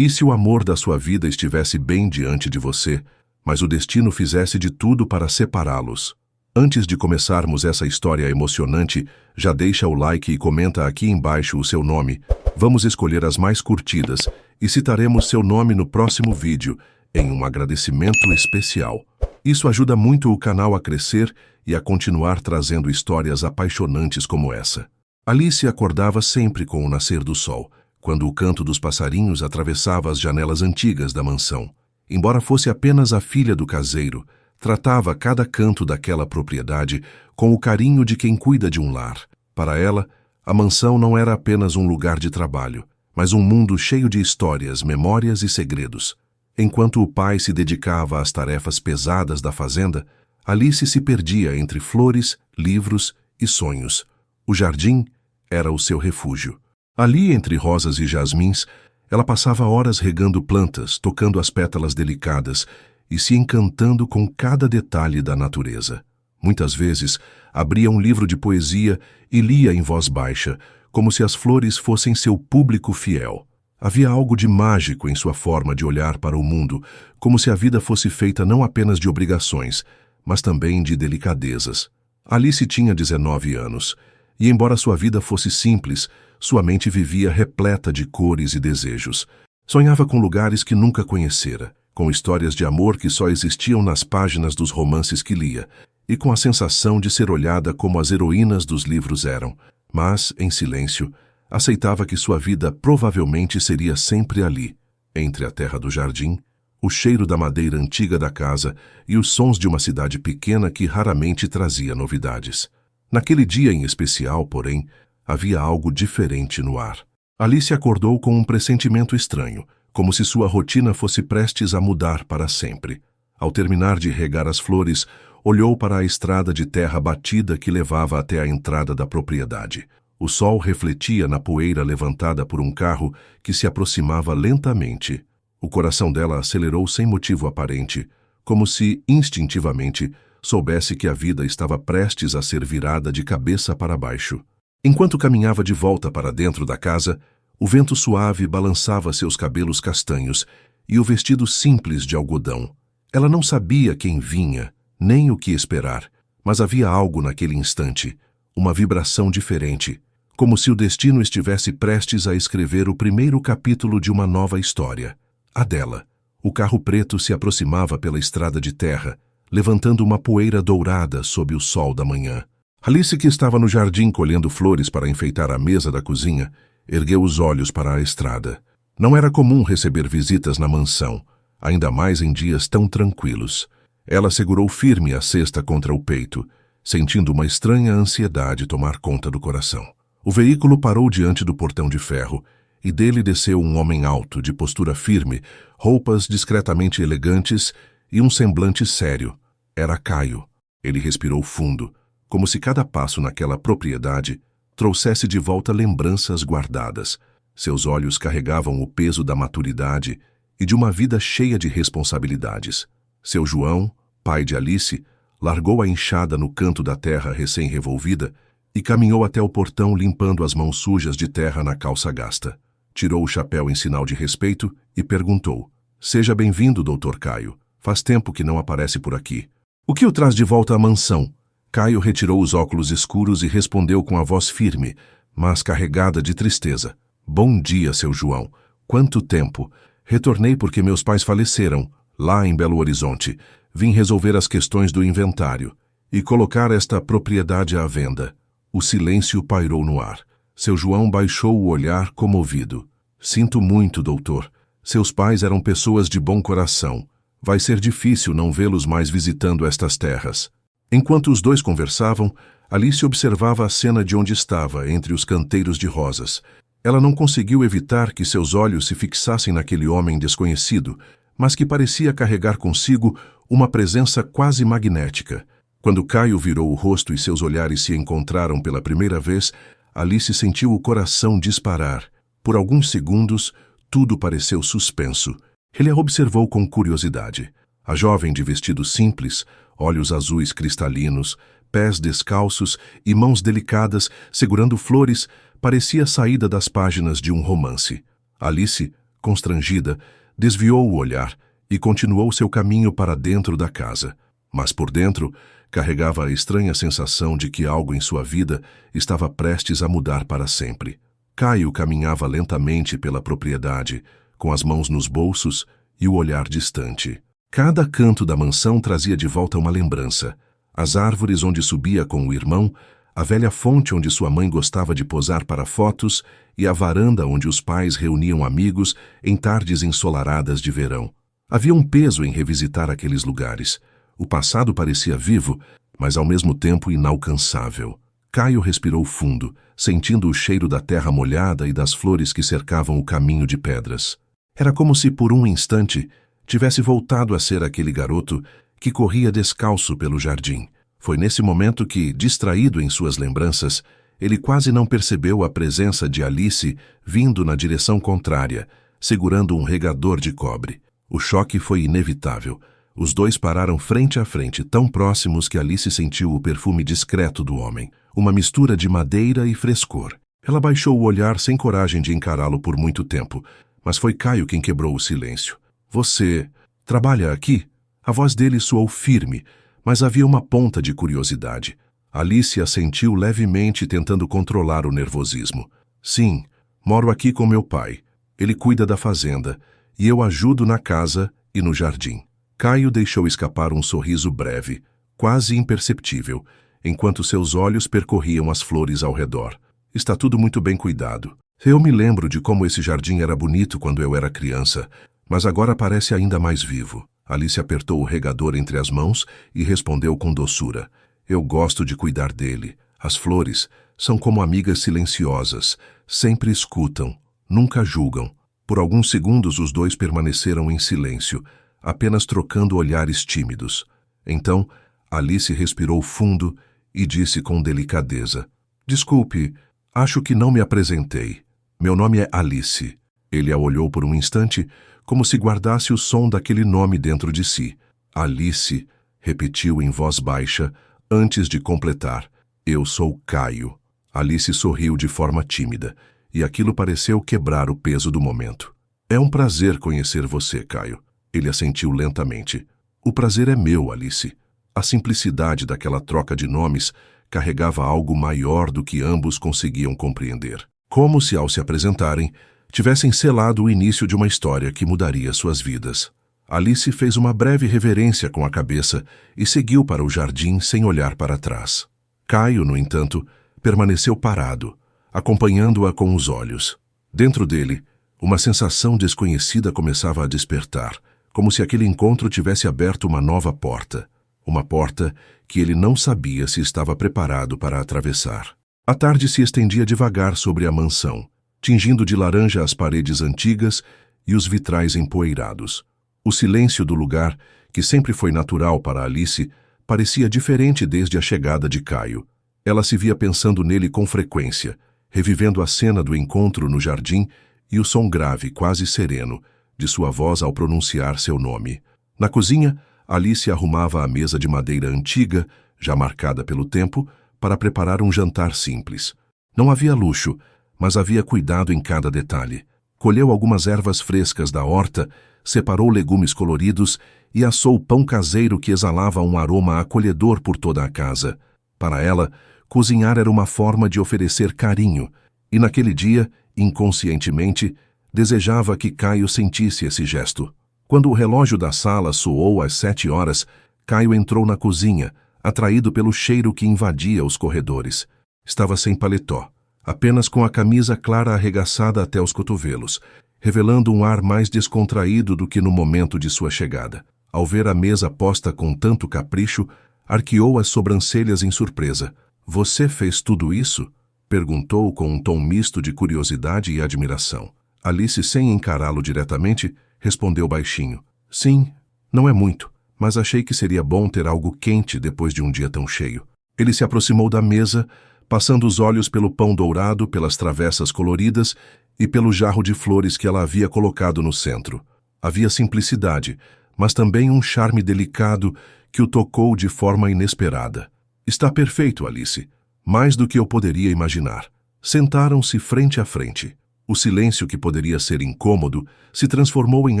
E se o amor da sua vida estivesse bem diante de você, mas o destino fizesse de tudo para separá-los? Antes de começarmos essa história emocionante, já deixa o like e comenta aqui embaixo o seu nome. Vamos escolher as mais curtidas e citaremos seu nome no próximo vídeo, em um agradecimento especial. Isso ajuda muito o canal a crescer e a continuar trazendo histórias apaixonantes como essa. Alice acordava sempre com o nascer do sol, quando o canto dos passarinhos atravessava as janelas antigas da mansão. Embora fosse apenas a filha do caseiro, tratava cada canto daquela propriedade com o carinho de quem cuida de um lar. Para ela, a mansão não era apenas um lugar de trabalho, mas um mundo cheio de histórias, memórias e segredos. Enquanto o pai se dedicava às tarefas pesadas da fazenda, Alice se perdia entre flores, livros e sonhos. O jardim era o seu refúgio. Ali, entre rosas e jasmins, ela passava horas regando plantas, tocando as pétalas delicadas e se encantando com cada detalhe da natureza. Muitas vezes, abria um livro de poesia e lia em voz baixa, como se as flores fossem seu público fiel. Havia algo de mágico em sua forma de olhar para o mundo, como se a vida fosse feita não apenas de obrigações, mas também de delicadezas. Alice tinha 19 anos, e embora sua vida fosse simples, sua mente vivia repleta de cores e desejos. Sonhava com lugares que nunca conhecera, com histórias de amor que só existiam nas páginas dos romances que lia, e com a sensação de ser olhada como as heroínas dos livros eram. Mas, em silêncio, aceitava que sua vida provavelmente seria sempre ali, entre a terra do jardim, o cheiro da madeira antiga da casa e os sons de uma cidade pequena que raramente trazia novidades. Naquele dia em especial, porém, havia algo diferente no ar. Alice acordou com um pressentimento estranho, como se sua rotina fosse prestes a mudar para sempre. Ao terminar de regar as flores, olhou para a estrada de terra batida que levava até a entrada da propriedade. O sol refletia na poeira levantada por um carro que se aproximava lentamente. O coração dela acelerou sem motivo aparente, como se, instintivamente, soubesse que a vida estava prestes a ser virada de cabeça para baixo. Enquanto caminhava de volta para dentro da casa, o vento suave balançava seus cabelos castanhos e o vestido simples de algodão. Ela não sabia quem vinha, nem o que esperar, mas havia algo naquele instante, uma vibração diferente, como se o destino estivesse prestes a escrever o primeiro capítulo de uma nova história, a dela. O carro preto se aproximava pela estrada de terra, levantando uma poeira dourada sob o sol da manhã. Alice, que estava no jardim colhendo flores para enfeitar a mesa da cozinha, ergueu os olhos para a estrada. Não era comum receber visitas na mansão, ainda mais em dias tão tranquilos. Ela segurou firme a cesta contra o peito, sentindo uma estranha ansiedade tomar conta do coração. O veículo parou diante do portão de ferro, e dele desceu um homem alto, de postura firme, roupas discretamente elegantes e um semblante sério. Era Caio. Ele respirou fundo, como se cada passo naquela propriedade trouxesse de volta lembranças guardadas. Seus olhos carregavam o peso da maturidade e de uma vida cheia de responsabilidades. Seu João, pai de Alice, largou a enxada no canto da terra recém-revolvida e caminhou até o portão limpando as mãos sujas de terra na calça gasta. Tirou o chapéu em sinal de respeito e perguntou: "Seja bem-vindo, Dr. Caio. Faz tempo que não aparece por aqui. O que o traz de volta à mansão?" Caio retirou os óculos escuros e respondeu com a voz firme, mas carregada de tristeza: "Bom dia, seu João. Quanto tempo! Retornei porque meus pais faleceram, lá em Belo Horizonte. Vim resolver as questões do inventário e colocar esta propriedade à venda." O silêncio pairou no ar. Seu João baixou o olhar comovido. "Sinto muito, doutor. Seus pais eram pessoas de bom coração. Vai ser difícil não vê-los mais visitando estas terras." Enquanto os dois conversavam, Alice observava a cena de onde estava, entre os canteiros de rosas. Ela não conseguiu evitar que seus olhos se fixassem naquele homem desconhecido, mas que parecia carregar consigo uma presença quase magnética. Quando Caio virou o rosto e seus olhares se encontraram pela primeira vez, Alice sentiu o coração disparar. Por alguns segundos, tudo pareceu suspenso. Ele a observou com curiosidade. A jovem de vestido simples, olhos azuis cristalinos, pés descalços e mãos delicadas segurando flores, parecia saída das páginas de um romance. Alice, Constrangida, desviou o olhar e continuou seu caminho para dentro da casa. Mas por dentro, carregava a estranha sensação de que algo em sua vida estava prestes a mudar para sempre. Caio caminhava lentamente pela propriedade, com as mãos nos bolsos e o olhar distante. Cada canto da mansão trazia de volta uma lembrança. As árvores onde subia com o irmão, a velha fonte onde sua mãe gostava de posar para fotos e a varanda onde os pais reuniam amigos em tardes ensolaradas de verão. Havia um peso em revisitar aqueles lugares. O passado parecia vivo, mas ao mesmo tempo inalcançável. Caio respirou fundo, sentindo o cheiro da terra molhada e das flores que cercavam o caminho de pedras. Era como se, por um instante, tivesse voltado a ser aquele garoto que corria descalço pelo jardim. Foi nesse momento que, distraído em suas lembranças, ele quase não percebeu a presença de Alice vindo na direção contrária, segurando um regador de cobre. O choque foi inevitável. Os dois pararam frente a frente, tão próximos que Alice sentiu o perfume discreto do homem, uma mistura de madeira e frescor. Ela baixou o olhar sem coragem de encará-lo por muito tempo, mas foi Caio quem quebrou o silêncio. Você trabalha aqui? A voz dele soou firme, mas havia uma ponta de curiosidade. Alice assentiu levemente, tentando controlar o nervosismo. Sim, moro aqui com meu pai. Ele cuida da fazenda, e eu ajudo na casa e no jardim. Caio deixou escapar um sorriso breve, quase imperceptível, enquanto seus olhos percorriam as flores ao redor. Está tudo muito bem cuidado. Eu me lembro de como esse jardim era bonito quando eu era criança, mas agora parece ainda mais vivo. Alice apertou o regador entre as mãos e respondeu com doçura. Eu gosto de cuidar dele. As flores são como amigas silenciosas, sempre escutam, nunca julgam. Por alguns segundos os dois permaneceram em silêncio, apenas trocando olhares tímidos. Então, Alice respirou fundo e disse com delicadeza. Desculpe, acho que não me apresentei. Meu nome é Alice. Ele a olhou por um instante, como se guardasse o som daquele nome dentro de si. Alice, repetiu em voz baixa, antes de completar. Eu sou Caio. Alice sorriu de forma tímida, e aquilo pareceu quebrar o peso do momento. É um prazer conhecer você, Caio. Ele assentiu lentamente. O prazer é meu, Alice. A simplicidade daquela troca de nomes carregava algo maior do que ambos conseguiam compreender. Como se, ao se apresentarem, tivessem selado o início de uma história que mudaria suas vidas. Alice fez uma breve reverência com a cabeça e seguiu para o jardim sem olhar para trás. Caio, no entanto, permaneceu parado, acompanhando-a com os olhos. Dentro dele, uma sensação desconhecida começava a despertar, como se aquele encontro tivesse aberto uma nova porta. Uma porta que ele não sabia se estava preparado para atravessar. A tarde se estendia devagar sobre a mansão, tingindo de laranja as paredes antigas e os vitrais empoeirados. O silêncio do lugar, que sempre foi natural para Alice, parecia diferente desde a chegada de Caio. Ela se via pensando nele com frequência, revivendo a cena do encontro no jardim e o som grave, quase sereno, de sua voz ao pronunciar seu nome. Na cozinha, Alice arrumava a mesa de madeira antiga, já marcada pelo tempo, para preparar um jantar simples. Não havia luxo, mas havia cuidado em cada detalhe. Colheu algumas ervas frescas da horta, separou legumes coloridos e assou pão caseiro que exalava um aroma acolhedor por toda a casa. Para ela, cozinhar era uma forma de oferecer carinho, e naquele dia, inconscientemente, desejava que Caio sentisse esse gesto. Quando o relógio da sala soou às 7 horas, Caio entrou na cozinha, atraído pelo cheiro que invadia os corredores. Estava sem paletó, apenas com a camisa clara arregaçada até os cotovelos, revelando um ar mais descontraído do que no momento de sua chegada. Ao ver a mesa posta com tanto capricho, arqueou as sobrancelhas em surpresa. Você fez tudo isso? Perguntou com um tom misto de curiosidade e admiração. Alice, sem encará-lo diretamente, respondeu baixinho. Sim, não é muito, mas achei que seria bom ter algo quente depois de um dia tão cheio. Ele se aproximou da mesa, passando os olhos pelo pão dourado, pelas travessas coloridas e pelo jarro de flores que ela havia colocado no centro. Havia simplicidade, mas também um charme delicado que o tocou de forma inesperada. Está perfeito, Alice. Mais do que eu poderia imaginar. Sentaram-se frente a frente. O silêncio que poderia ser incômodo se transformou em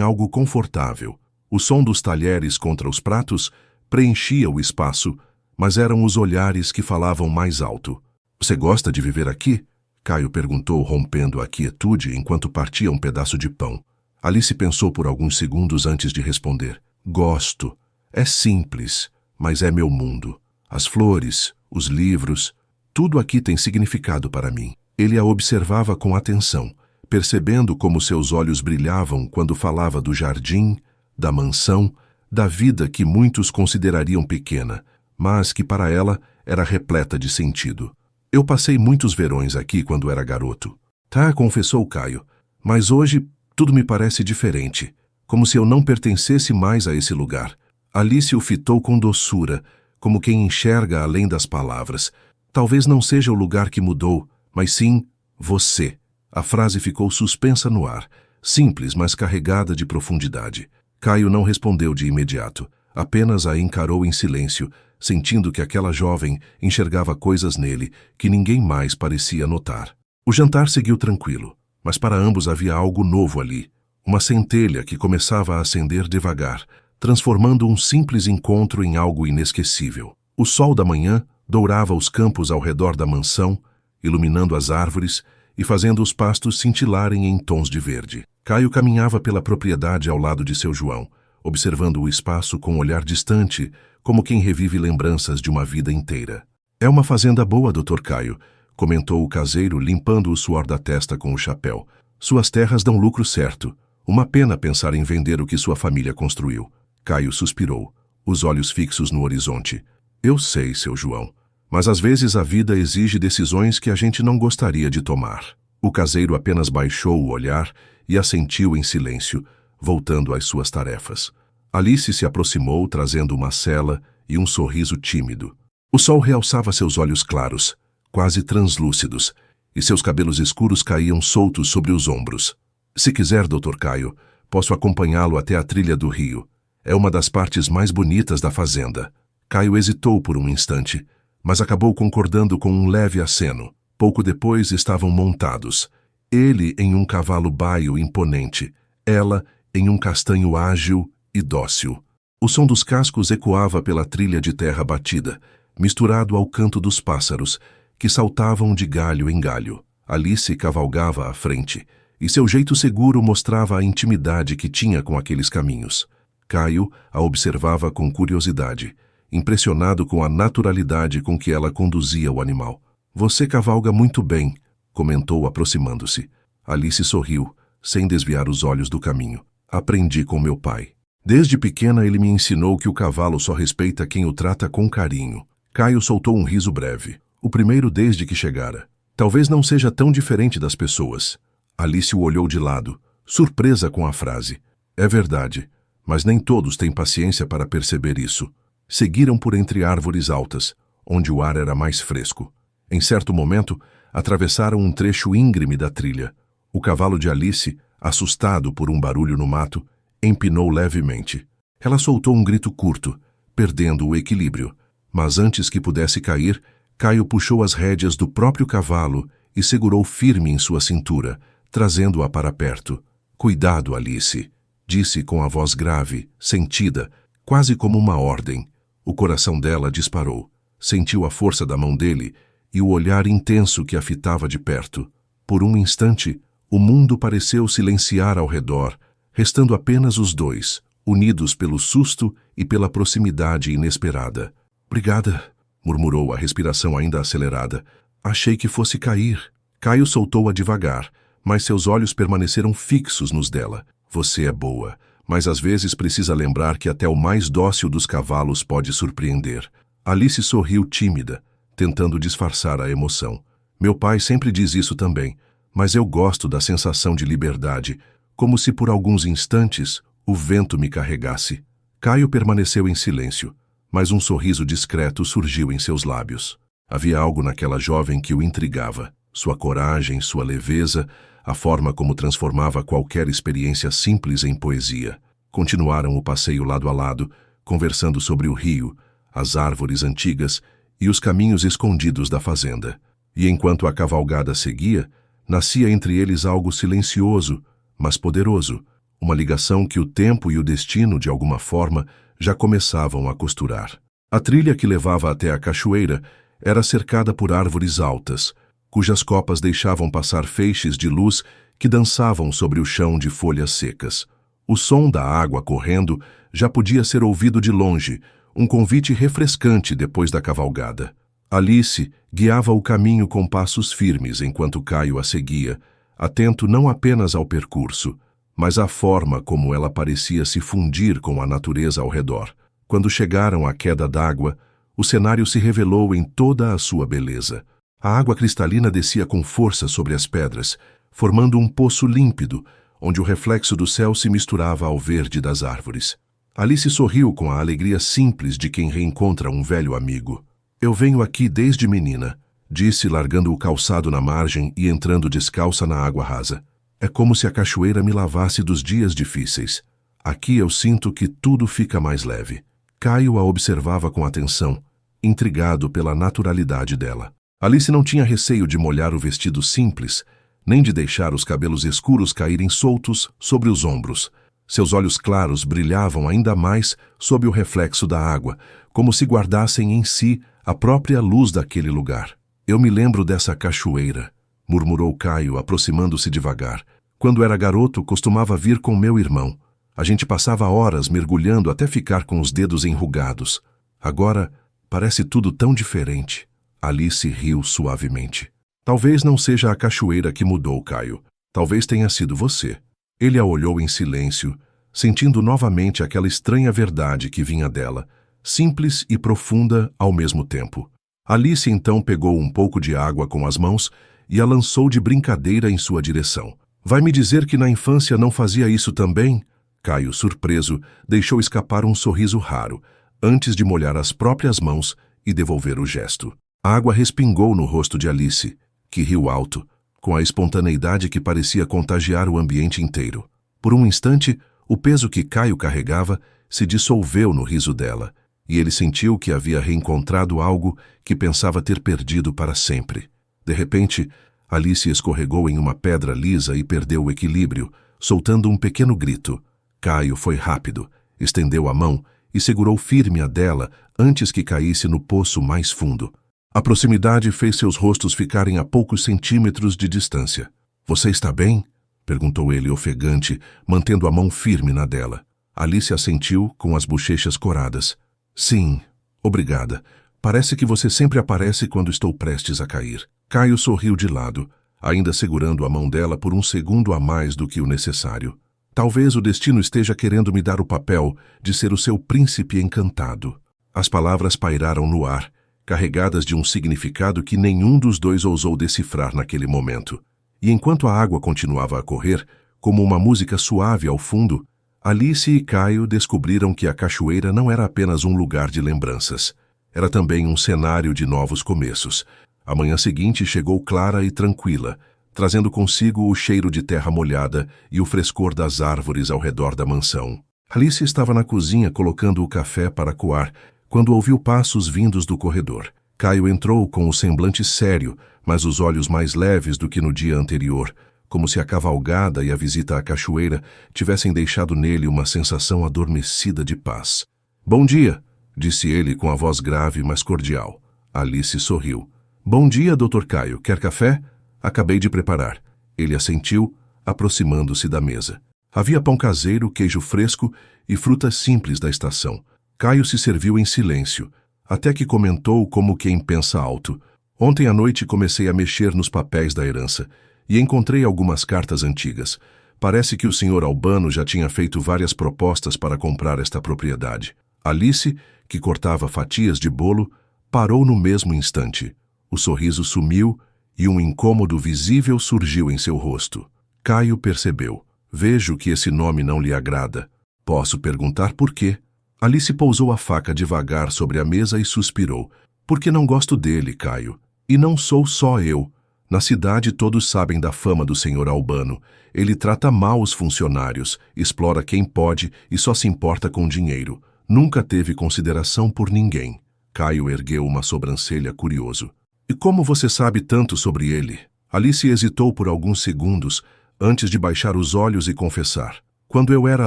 algo confortável. O som dos talheres contra os pratos preenchia o espaço, mas eram os olhares que falavam mais alto. Você gosta de viver aqui? Caio perguntou, rompendo a quietude enquanto partia um pedaço de pão. Alice pensou por alguns segundos antes de responder. Gosto. É simples, mas é meu mundo. As flores, os livros, tudo aqui tem significado para mim. Ele a observava com atenção, percebendo como seus olhos brilhavam quando falava do jardim, da mansão, da vida que muitos considerariam pequena, mas que para ela era repleta de sentido. Eu passei muitos verões aqui quando era garoto. Tá, confessou Caio, mas hoje tudo me parece diferente, como se eu não pertencesse mais a esse lugar. Alice o fitou com doçura, como quem enxerga além das palavras. Talvez não seja o lugar que mudou, mas sim você. A frase ficou suspensa no ar, simples, mas carregada de profundidade. Caio não respondeu de imediato, apenas a encarou em silêncio, sentindo que aquela jovem enxergava coisas nele que ninguém mais parecia notar. O jantar seguiu tranquilo, mas para ambos havia algo novo ali. Uma centelha que começava a acender devagar, transformando um simples encontro em algo inesquecível. O sol da manhã dourava os campos ao redor da mansão, iluminando as árvores e fazendo os pastos cintilarem em tons de verde. Caio caminhava pela propriedade ao lado de seu João, observando o espaço com um olhar distante, como quem revive lembranças de uma vida inteira. É uma fazenda boa, Dr. Caio, comentou o caseiro, limpando o suor da testa com o chapéu. Suas terras dão lucro certo. Uma pena pensar em vender o que sua família construiu. Caio suspirou, os olhos fixos no horizonte. Eu sei, seu João, mas às vezes a vida exige decisões que a gente não gostaria de tomar. O caseiro apenas baixou o olhar e assentiu em silêncio, voltando às suas tarefas. Alice se aproximou, trazendo uma sela e um sorriso tímido. O sol realçava seus olhos claros, quase translúcidos, e seus cabelos escuros caíam soltos sobre os ombros. Se quiser, Dr. Caio, posso acompanhá-lo até a trilha do rio. É uma das partes mais bonitas da fazenda. Caio hesitou por um instante, mas acabou concordando com um leve aceno. Pouco depois estavam montados. Ele em um cavalo baio imponente, ela em um castanho ágil e dócil. O som dos cascos ecoava pela trilha de terra batida, misturado ao canto dos pássaros, que saltavam de galho em galho. Alice cavalgava à frente, e seu jeito seguro mostrava a intimidade que tinha com aqueles caminhos. Caio a observava com curiosidade, impressionado com a naturalidade com que ela conduzia o animal. Você cavalga muito bem, comentou aproximando-se. Alice sorriu, sem desviar os olhos do caminho. Aprendi com meu pai. Desde pequena ele me ensinou que o cavalo só respeita quem o trata com carinho. Caio soltou um riso breve, o primeiro desde que chegara. Talvez não seja tão diferente das pessoas. Alice o olhou de lado, surpresa com a frase. É verdade, mas nem todos têm paciência para perceber isso. Seguiram por entre árvores altas, onde o ar era mais fresco. Em certo momento, atravessaram um trecho íngreme da trilha. O cavalo de Alice, assustado por um barulho no mato, empinou levemente. Ela soltou um grito curto, perdendo o equilíbrio. Mas antes que pudesse cair, Caio puxou as rédeas do próprio cavalo e segurou firme em sua cintura, trazendo-a para perto. Cuidado, Alice, disse com a voz grave, sentida, quase como uma ordem. O coração dela disparou. Sentiu a força da mão dele e o olhar intenso que a fitava de perto. Por um instante, o mundo pareceu silenciar ao redor, restando apenas os dois, unidos pelo susto e pela proximidade inesperada. Obrigada, murmurou, a respiração ainda acelerada. Achei que fosse cair. Caio soltou-a devagar, mas seus olhos permaneceram fixos nos dela. Você é boa, mas às vezes precisa lembrar que até o mais dócil dos cavalos pode surpreender. Alice sorriu tímida, tentando disfarçar a emoção. Meu pai sempre diz isso também, mas eu gosto da sensação de liberdade, como se por alguns instantes o vento me carregasse. Caio permaneceu em silêncio, mas um sorriso discreto surgiu em seus lábios. Havia algo naquela jovem que o intrigava. Sua coragem, sua leveza, a forma como transformava qualquer experiência simples em poesia. Continuaram o passeio lado a lado, conversando sobre o rio, as árvores antigas e os caminhos escondidos da fazenda. E enquanto a cavalgada seguia, Nascia entre eles algo silencioso, mas poderoso, uma ligação que o tempo e o destino, de alguma forma, já começavam a costurar. A trilha que levava até a cachoeira era cercada por árvores altas, cujas copas deixavam passar feixes de luz que dançavam sobre o chão de folhas secas. O som da água correndo já podia ser ouvido de longe, um convite refrescante depois da cavalgada. Alice guiava o caminho com passos firmes enquanto Caio a seguia, atento não apenas ao percurso, mas à forma como ela parecia se fundir com a natureza ao redor. Quando chegaram à queda d'água, o cenário se revelou em toda a sua beleza. A água cristalina descia com força sobre as pedras, formando um poço límpido, onde o reflexo do céu se misturava ao verde das árvores. Alice sorriu com a alegria simples de quem reencontra um velho amigo. "Eu venho aqui desde menina", disse, largando o calçado na margem e entrando descalça na água rasa. "É como se a cachoeira me lavasse dos dias difíceis. Aqui eu sinto que tudo fica mais leve." Caio a observava com atenção, intrigado pela naturalidade dela. Alice não tinha receio de molhar o vestido simples, nem de deixar os cabelos escuros caírem soltos sobre os ombros. Seus olhos claros brilhavam ainda mais sob o reflexo da água, como se guardassem em si a própria luz daquele lugar. "Eu me lembro dessa cachoeira", murmurou Caio, aproximando-se devagar. "Quando era garoto, costumava vir com meu irmão. A gente passava horas mergulhando até ficar com os dedos enrugados. Agora, parece tudo tão diferente." Alice riu suavemente. "Talvez não seja a cachoeira que mudou, Caio. Talvez tenha sido você." Ele a olhou em silêncio, sentindo novamente aquela estranha verdade que vinha dela, simples e profunda ao mesmo tempo. Alice então pegou um pouco de água com as mãos e a lançou de brincadeira em sua direção. "Vai me dizer que na infância não fazia isso também?" Caio, surpreso, deixou escapar um sorriso raro, antes de molhar as próprias mãos e devolver o gesto. A água respingou no rosto de Alice, que riu alto, com a espontaneidade que parecia contagiar o ambiente inteiro. Por um instante, o peso que Caio carregava se dissolveu no riso dela, e ele sentiu que havia reencontrado algo que pensava ter perdido para sempre. De repente, Alice escorregou em uma pedra lisa e perdeu o equilíbrio, soltando um pequeno grito. Caio foi rápido, estendeu a mão e segurou firme a dela antes que caísse no poço mais fundo. A proximidade fez seus rostos ficarem a poucos centímetros de distância. "Você está bem?" perguntou ele ofegante, mantendo a mão firme na dela. Alice assentiu com as bochechas coradas. "Sim, obrigada. Parece que você sempre aparece quando estou prestes a cair." Caio sorriu de lado, ainda segurando a mão dela por um segundo a mais do que o necessário. "Talvez o destino esteja querendo me dar o papel de ser o seu príncipe encantado." As palavras pairaram no ar, carregadas de um significado que nenhum dos dois ousou decifrar naquele momento. E enquanto a água continuava a correr, como uma música suave ao fundo, Alice e Caio descobriram que a cachoeira não era apenas um lugar de lembranças. Era também um cenário de novos começos. A manhã seguinte chegou clara e tranquila, trazendo consigo o cheiro de terra molhada e o frescor das árvores ao redor da mansão. Alice estava na cozinha colocando o café para coar, quando ouviu passos vindos do corredor. Caio entrou com o semblante sério, mas os olhos mais leves do que no dia anterior, como se a cavalgada e a visita à cachoeira tivessem deixado nele uma sensação adormecida de paz. "Bom dia", disse ele com a voz grave, mas cordial. Alice sorriu. "Bom dia, Dr. Caio. Quer café? Acabei de preparar." Ele assentiu, aproximando-se da mesa. Havia pão caseiro, queijo fresco e frutas simples da estação. Caio se serviu em silêncio, até que comentou como quem pensa alto. "Ontem à noite comecei a mexer nos papéis da herança e encontrei algumas cartas antigas. Parece que o Sr. Albano já tinha feito várias propostas para comprar esta propriedade." Alice, que cortava fatias de bolo, parou no mesmo instante. O sorriso sumiu e um incômodo visível surgiu em seu rosto. Caio percebeu. "Vejo que esse nome não lhe agrada. Posso perguntar por quê?" Alice pousou a faca devagar sobre a mesa e suspirou. "Porque não gosto dele, Caio. E não sou só eu. Na cidade todos sabem da fama do Sr. Albano. Ele trata mal os funcionários, explora quem pode e só se importa com dinheiro. Nunca teve consideração por ninguém." Caio ergueu uma sobrancelha curioso. "E como você sabe tanto sobre ele?" Alice hesitou por alguns segundos antes de baixar os olhos e confessar. Quando eu era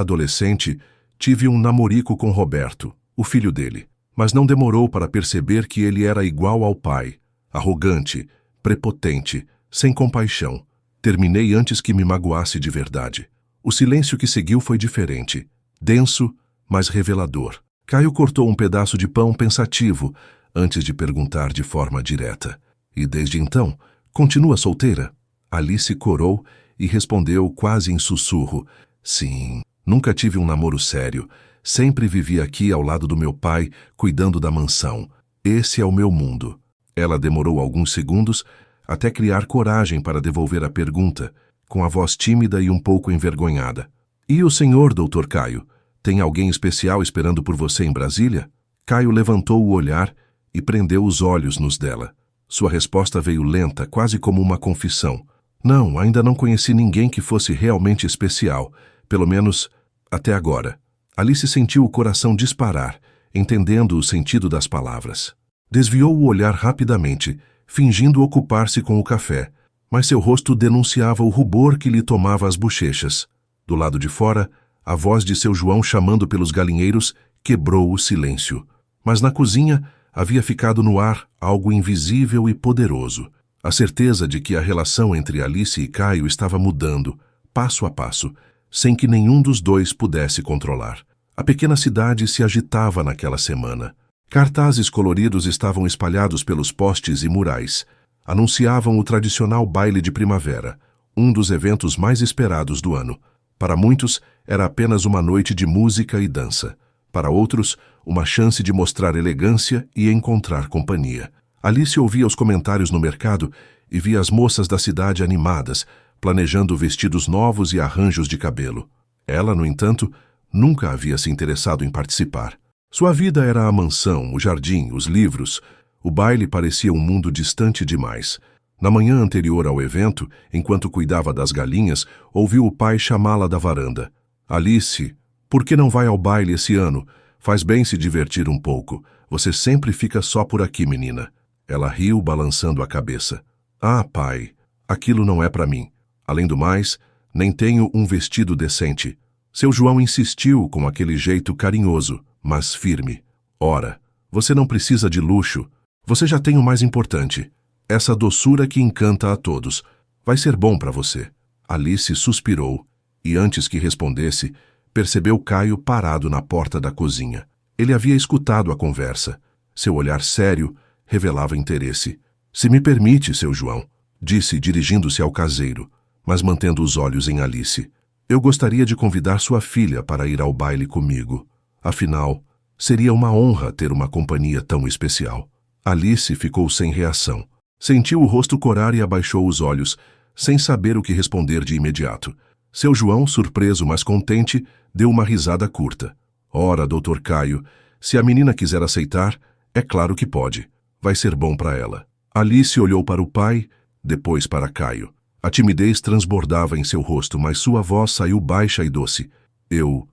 adolescente, tive um namorico com Roberto, o filho dele. Mas não demorou para perceber que ele era igual ao pai. Arrogante, prepotente, sem compaixão. Terminei antes que me magoasse de verdade. O silêncio que seguiu foi diferente. Denso, mas revelador. Caio cortou um pedaço de pão pensativo antes de perguntar de forma direta. E desde então, continua solteira? Alice corou e respondeu quase em sussurro. Sim, nunca tive um namoro sério. Sempre vivi aqui ao lado do meu pai, cuidando da mansão. Esse é o meu mundo. Ela demorou alguns segundos até criar coragem para devolver a pergunta, com a voz tímida e um pouco envergonhada. E o senhor, Dr. Caio? Tem alguém especial esperando por você em Brasília? Caio levantou o olhar e prendeu os olhos nos dela. Sua resposta veio lenta, quase como uma confissão. Não, ainda não conheci ninguém que fosse realmente especial, pelo menos até agora. Alice sentiu o coração disparar, entendendo o sentido das palavras. Desviou o olhar rapidamente, fingindo ocupar-se com o café, mas seu rosto denunciava o rubor que lhe tomava as bochechas. Do lado de fora, a voz de seu João chamando pelos galinheiros quebrou o silêncio. Mas na cozinha havia ficado no ar algo invisível e poderoso. A certeza de que a relação entre Alice e Caio estava mudando, passo a passo, sem que nenhum dos dois pudesse controlar. A pequena cidade se agitava naquela semana. Cartazes coloridos estavam espalhados pelos postes e murais. Anunciavam o tradicional baile de primavera, um dos eventos mais esperados do ano. Para muitos, era apenas uma noite de música e dança. Para outros, uma chance de mostrar elegância e encontrar companhia. Alice ouvia os comentários no mercado e via as moças da cidade animadas, planejando vestidos novos e arranjos de cabelo. Ela, no entanto, nunca havia se interessado em participar. Sua vida era a mansão, o jardim, os livros. O baile parecia um mundo distante demais. Na manhã anterior ao evento, enquanto cuidava das galinhas, ouviu o pai chamá-la da varanda. Alice, por que não vai ao baile esse ano? Faz bem se divertir um pouco. Você sempre fica só por aqui, menina. Ela riu, balançando a cabeça. Ah, pai, aquilo não é para mim. Além do mais, nem tenho um vestido decente. Seu João insistiu com aquele jeito carinhoso, mas firme. Ora, você não precisa de luxo. Você já tem o mais importante. Essa doçura que encanta a todos. Vai ser bom para você. Alice suspirou e, antes que respondesse, percebeu Caio parado na porta da cozinha. Ele havia escutado a conversa. Seu olhar sério revelava interesse. Se me permite, seu João, disse dirigindo-se ao caseiro, mas mantendo os olhos em Alice. Eu gostaria de convidar sua filha para ir ao baile comigo. Afinal, seria uma honra ter uma companhia tão especial. Alice ficou sem reação. Sentiu o rosto corar e abaixou os olhos, sem saber o que responder de imediato. Seu João, surpreso mas contente, deu uma risada curta. Ora, Dr. Caio, se a menina quiser aceitar, é claro que pode. Vai ser bom para ela. Alice olhou para o pai, depois para Caio. A timidez transbordava em seu rosto, mas sua voz saiu baixa e doce. Eu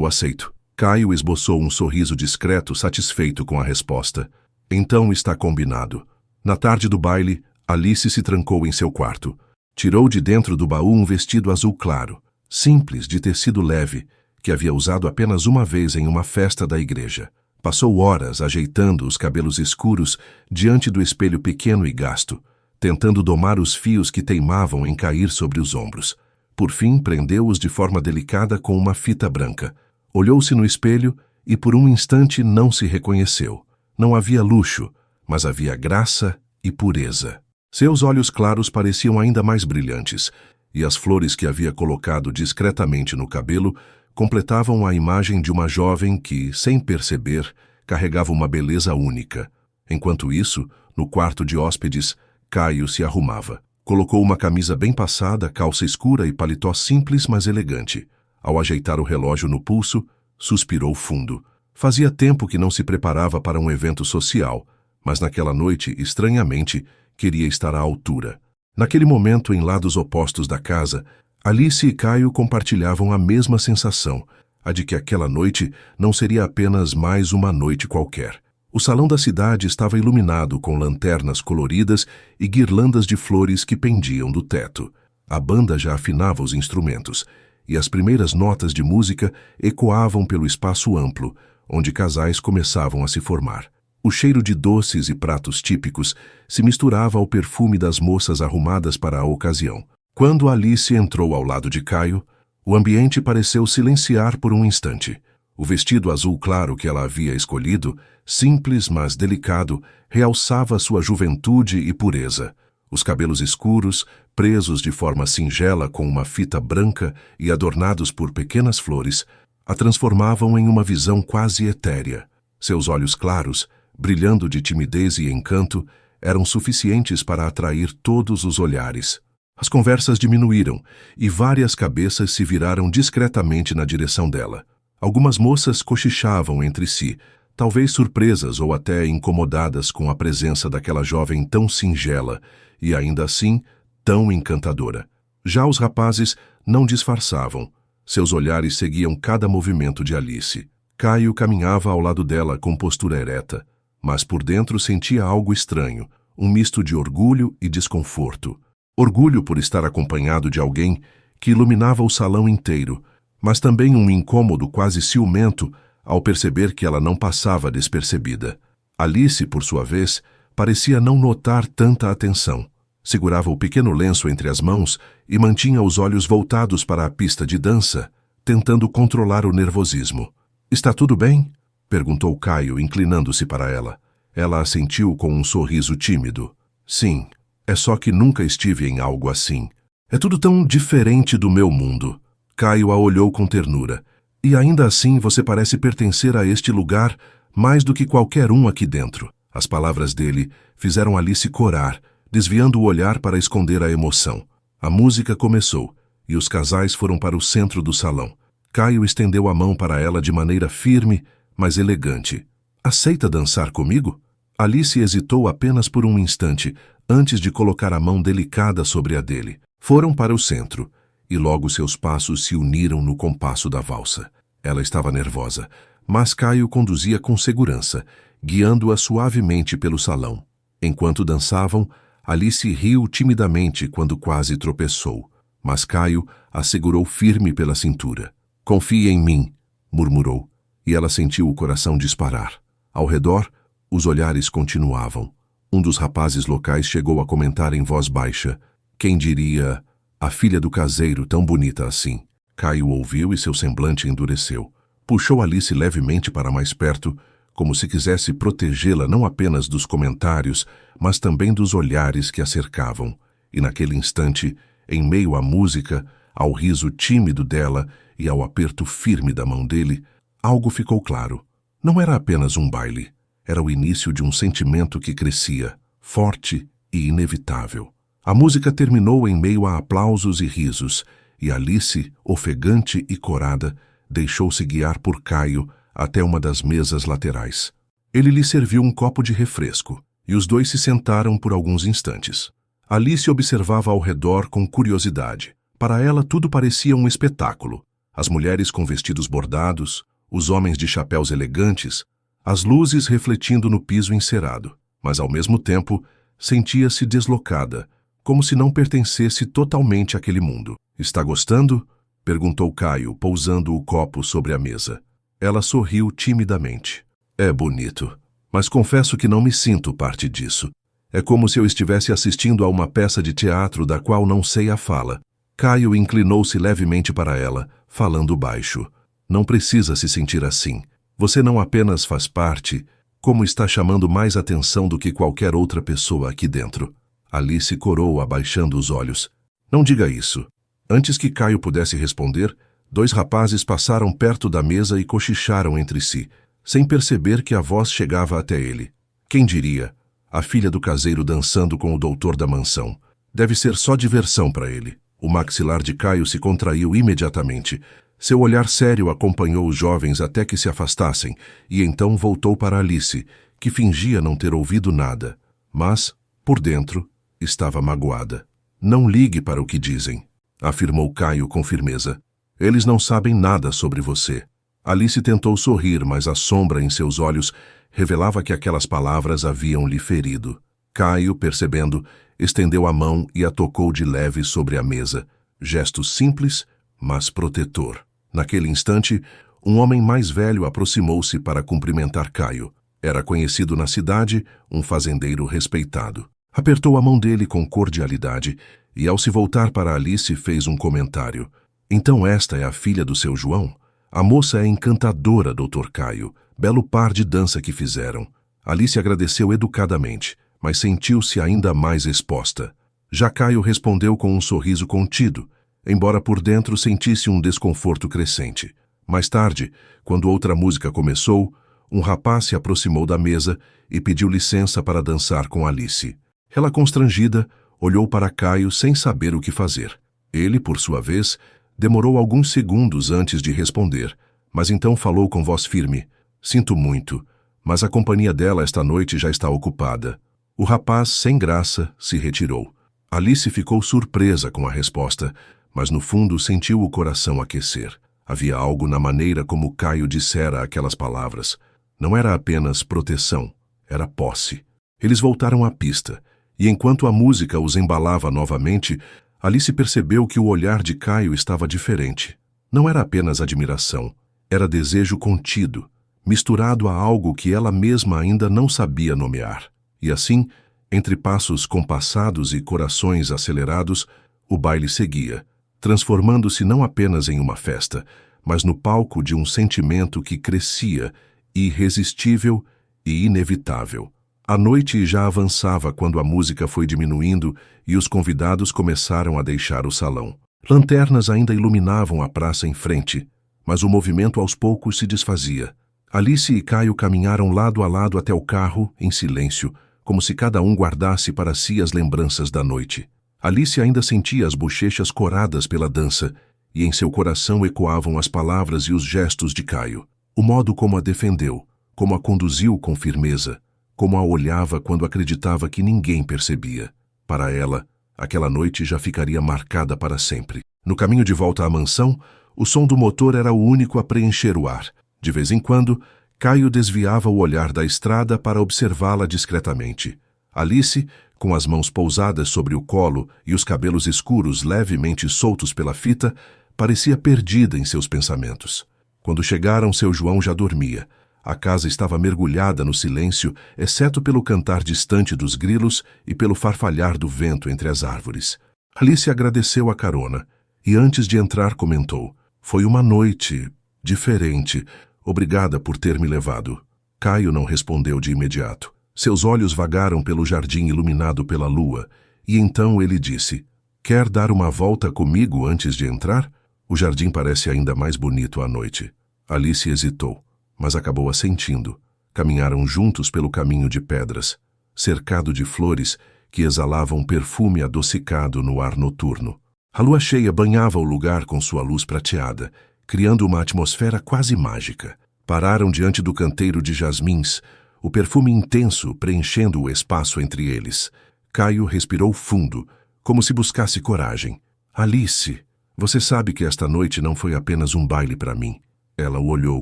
aceito. Caio esboçou um sorriso discreto, satisfeito com a resposta. Então está combinado. Na tarde do baile, Alice se trancou em seu quarto. Tirou de dentro do baú um vestido azul claro, simples, de tecido leve, que havia usado apenas uma vez em uma festa da igreja. Passou horas ajeitando os cabelos escuros diante do espelho pequeno e gasto, tentando domar os fios que teimavam em cair sobre os ombros. Por fim, prendeu-os de forma delicada com uma fita branca. Olhou-se no espelho e por um instante não se reconheceu. Não havia luxo, mas havia graça e pureza. Seus olhos claros pareciam ainda mais brilhantes, e as flores que havia colocado discretamente no cabelo completavam a imagem de uma jovem que, sem perceber, carregava uma beleza única. Enquanto isso, no quarto de hóspedes, Caio se arrumava. Colocou uma camisa bem passada, calça escura e paletó simples, mas elegante. Ao ajeitar o relógio no pulso, suspirou fundo. Fazia tempo que não se preparava para um evento social, mas naquela noite, estranhamente, queria estar à altura. Naquele momento, em lados opostos da casa, Alice e Caio compartilhavam a mesma sensação, a de que aquela noite não seria apenas mais uma noite qualquer. O salão da cidade estava iluminado com lanternas coloridas e guirlandas de flores que pendiam do teto. A banda já afinava os instrumentos, e as primeiras notas de música ecoavam pelo espaço amplo, onde casais começavam a se formar. O cheiro de doces e pratos típicos se misturava ao perfume das moças arrumadas para a ocasião. Quando Alice entrou ao lado de Caio, o ambiente pareceu silenciar por um instante. O vestido azul claro que ela havia escolhido, simples mas delicado, realçava sua juventude e pureza. Os cabelos escuros, presos de forma singela com uma fita branca e adornados por pequenas flores, a transformavam em uma visão quase etérea. Seus olhos claros, brilhando de timidez e encanto, eram suficientes para atrair todos os olhares. As conversas diminuíram e várias cabeças se viraram discretamente na direção dela. Algumas moças cochichavam entre si, talvez surpresas ou até incomodadas com a presença daquela jovem tão singela e, ainda assim, tão encantadora. Já os rapazes não disfarçavam. Seus olhares seguiam cada movimento de Alice. Caio caminhava ao lado dela com postura ereta, mas por dentro sentia algo estranho, um misto de orgulho e desconforto. Orgulho por estar acompanhado de alguém que iluminava o salão inteiro, mas também um incômodo quase ciumento ao perceber que ela não passava despercebida. Alice, por sua vez, parecia não notar tanta atenção. Segurava o pequeno lenço entre as mãos e mantinha os olhos voltados para a pista de dança, tentando controlar o nervosismo. "Está tudo bem?" perguntou Caio, inclinando-se para ela. Ela assentiu com um sorriso tímido. "Sim, é só que nunca estive em algo assim. É tudo tão diferente do meu mundo." Caio a olhou com ternura. "E ainda assim você parece pertencer a este lugar mais do que qualquer um aqui dentro." As palavras dele fizeram Alice corar, desviando o olhar para esconder a emoção. A música começou, e os casais foram para o centro do salão. Caio estendeu a mão para ela de maneira firme, mas elegante. "Aceita dançar comigo?" Alice hesitou apenas por um instante, antes de colocar a mão delicada sobre a dele. Foram para o centro, e logo seus passos se uniram no compasso da valsa. Ela estava nervosa, mas Caio conduzia com segurança, guiando-a suavemente pelo salão. Enquanto dançavam, Alice riu timidamente quando quase tropeçou, mas Caio a segurou firme pela cintura. "Confie em mim", murmurou, e ela sentiu o coração disparar. Ao redor, os olhares continuavam. Um dos rapazes locais chegou a comentar em voz baixa: "Quem diria, a filha do caseiro tão bonita assim?" Caio ouviu e seu semblante endureceu. Puxou Alice levemente para mais perto, como se quisesse protegê-la não apenas dos comentários, mas também dos olhares que a cercavam. E naquele instante, em meio à música, ao riso tímido dela e ao aperto firme da mão dele, algo ficou claro. Não era apenas um baile. Era o início de um sentimento que crescia, forte e inevitável. A música terminou em meio a aplausos e risos, e Alice, ofegante e corada, deixou-se guiar por Caio até uma das mesas laterais. Ele lhe serviu um copo de refresco, e os dois se sentaram por alguns instantes. Alice observava ao redor com curiosidade. Para ela tudo parecia um espetáculo. As mulheres com vestidos bordados, os homens de chapéus elegantes, as luzes refletindo no piso encerado. Mas ao mesmo tempo, sentia-se deslocada, como se não pertencesse totalmente àquele mundo. "Está gostando?" perguntou Caio, pousando o copo sobre a mesa. Ela sorriu timidamente. "É bonito, mas confesso que não me sinto parte disso. É como se eu estivesse assistindo a uma peça de teatro da qual não sei a fala." Caio inclinou-se levemente para ela, falando baixo. "Não precisa se sentir assim. Você não apenas faz parte, como está chamando mais atenção do que qualquer outra pessoa aqui dentro." Alice corou, abaixando os olhos. "Não diga isso." Antes que Caio pudesse responder, dois rapazes passaram perto da mesa e cochicharam entre si, sem perceber que a voz chegava até ele. Quem diria? A filha do caseiro dançando com o doutor da mansão. Deve ser só diversão para ele. O maxilar de Caio se contraiu imediatamente. Seu olhar sério acompanhou os jovens até que se afastassem, e então voltou para Alice, que fingia não ter ouvido nada. Mas, por dentro, estava magoada. "Não ligue para o que dizem", afirmou Caio com firmeza. "Eles não sabem nada sobre você." Alice tentou sorrir, mas a sombra em seus olhos revelava que aquelas palavras haviam lhe ferido. Caio, percebendo, estendeu a mão e a tocou de leve sobre a mesa. Gesto simples, mas protetor. Naquele instante, um homem mais velho aproximou-se para cumprimentar Caio. Era conhecido na cidade, um fazendeiro respeitado. Apertou a mão dele com cordialidade e, ao se voltar para Alice, fez um comentário. Então esta é a filha do seu João? A moça é encantadora, Dr. Caio. Belo par de dança que fizeram. Alice agradeceu educadamente, mas sentiu-se ainda mais exposta. Já Caio respondeu com um sorriso contido, embora por dentro sentisse um desconforto crescente. Mais tarde, quando outra música começou, um rapaz se aproximou da mesa e pediu licença para dançar com Alice. Ela, constrangida, olhou para Caio sem saber o que fazer. Ele, por sua vez, demorou alguns segundos antes de responder, mas então falou com voz firme. Sinto muito, mas a companhia dela esta noite já está ocupada. O rapaz, sem graça, se retirou. Alice ficou surpresa com a resposta, mas no fundo sentiu o coração aquecer. Havia algo na maneira como Caio dissera aquelas palavras. Não era apenas proteção, era posse. Eles voltaram à pista, e enquanto a música os embalava novamente, Alice percebeu que o olhar de Caio estava diferente. Não era apenas admiração, era desejo contido, misturado a algo que ela mesma ainda não sabia nomear. E assim, entre passos compassados e corações acelerados, o baile seguia, transformando-se não apenas em uma festa, mas no palco de um sentimento que crescia, irresistível e inevitável. A noite já avançava quando a música foi diminuindo e os convidados começaram a deixar o salão. Lanternas ainda iluminavam a praça em frente, mas o movimento aos poucos se desfazia. Alice e Caio caminharam lado a lado até o carro, em silêncio, como se cada um guardasse para si as lembranças da noite. Alice ainda sentia as bochechas coradas pela dança, e em seu coração ecoavam as palavras e os gestos de Caio. O modo como a defendeu, como a conduziu com firmeza, como a olhava quando acreditava que ninguém percebia. Para ela, aquela noite já ficaria marcada para sempre. No caminho de volta à mansão, o som do motor era o único a preencher o ar. De vez em quando, Caio desviava o olhar da estrada para observá-la discretamente. Alice, com as mãos pousadas sobre o colo e os cabelos escuros levemente soltos pela fita, parecia perdida em seus pensamentos. Quando chegaram, seu João já dormia. A casa estava mergulhada no silêncio, exceto pelo cantar distante dos grilos e pelo farfalhar do vento entre as árvores. Alice agradeceu a carona e, antes de entrar, comentou: "Foi uma noite diferente. Obrigada por ter me levado." Caio não respondeu de imediato. Seus olhos vagaram pelo jardim iluminado pela lua, e então ele disse: "Quer dar uma volta comigo antes de entrar? O jardim parece ainda mais bonito à noite." Alice hesitou, mas acabou assentindo. Caminharam juntos pelo caminho de pedras, cercado de flores que exalavam perfume adocicado no ar noturno. A lua cheia banhava o lugar com sua luz prateada, criando uma atmosfera quase mágica. Pararam diante do canteiro de jasmins, o perfume intenso preenchendo o espaço entre eles. Caio respirou fundo, como se buscasse coragem. "Alice, você sabe que esta noite não foi apenas um baile para mim." Ela o olhou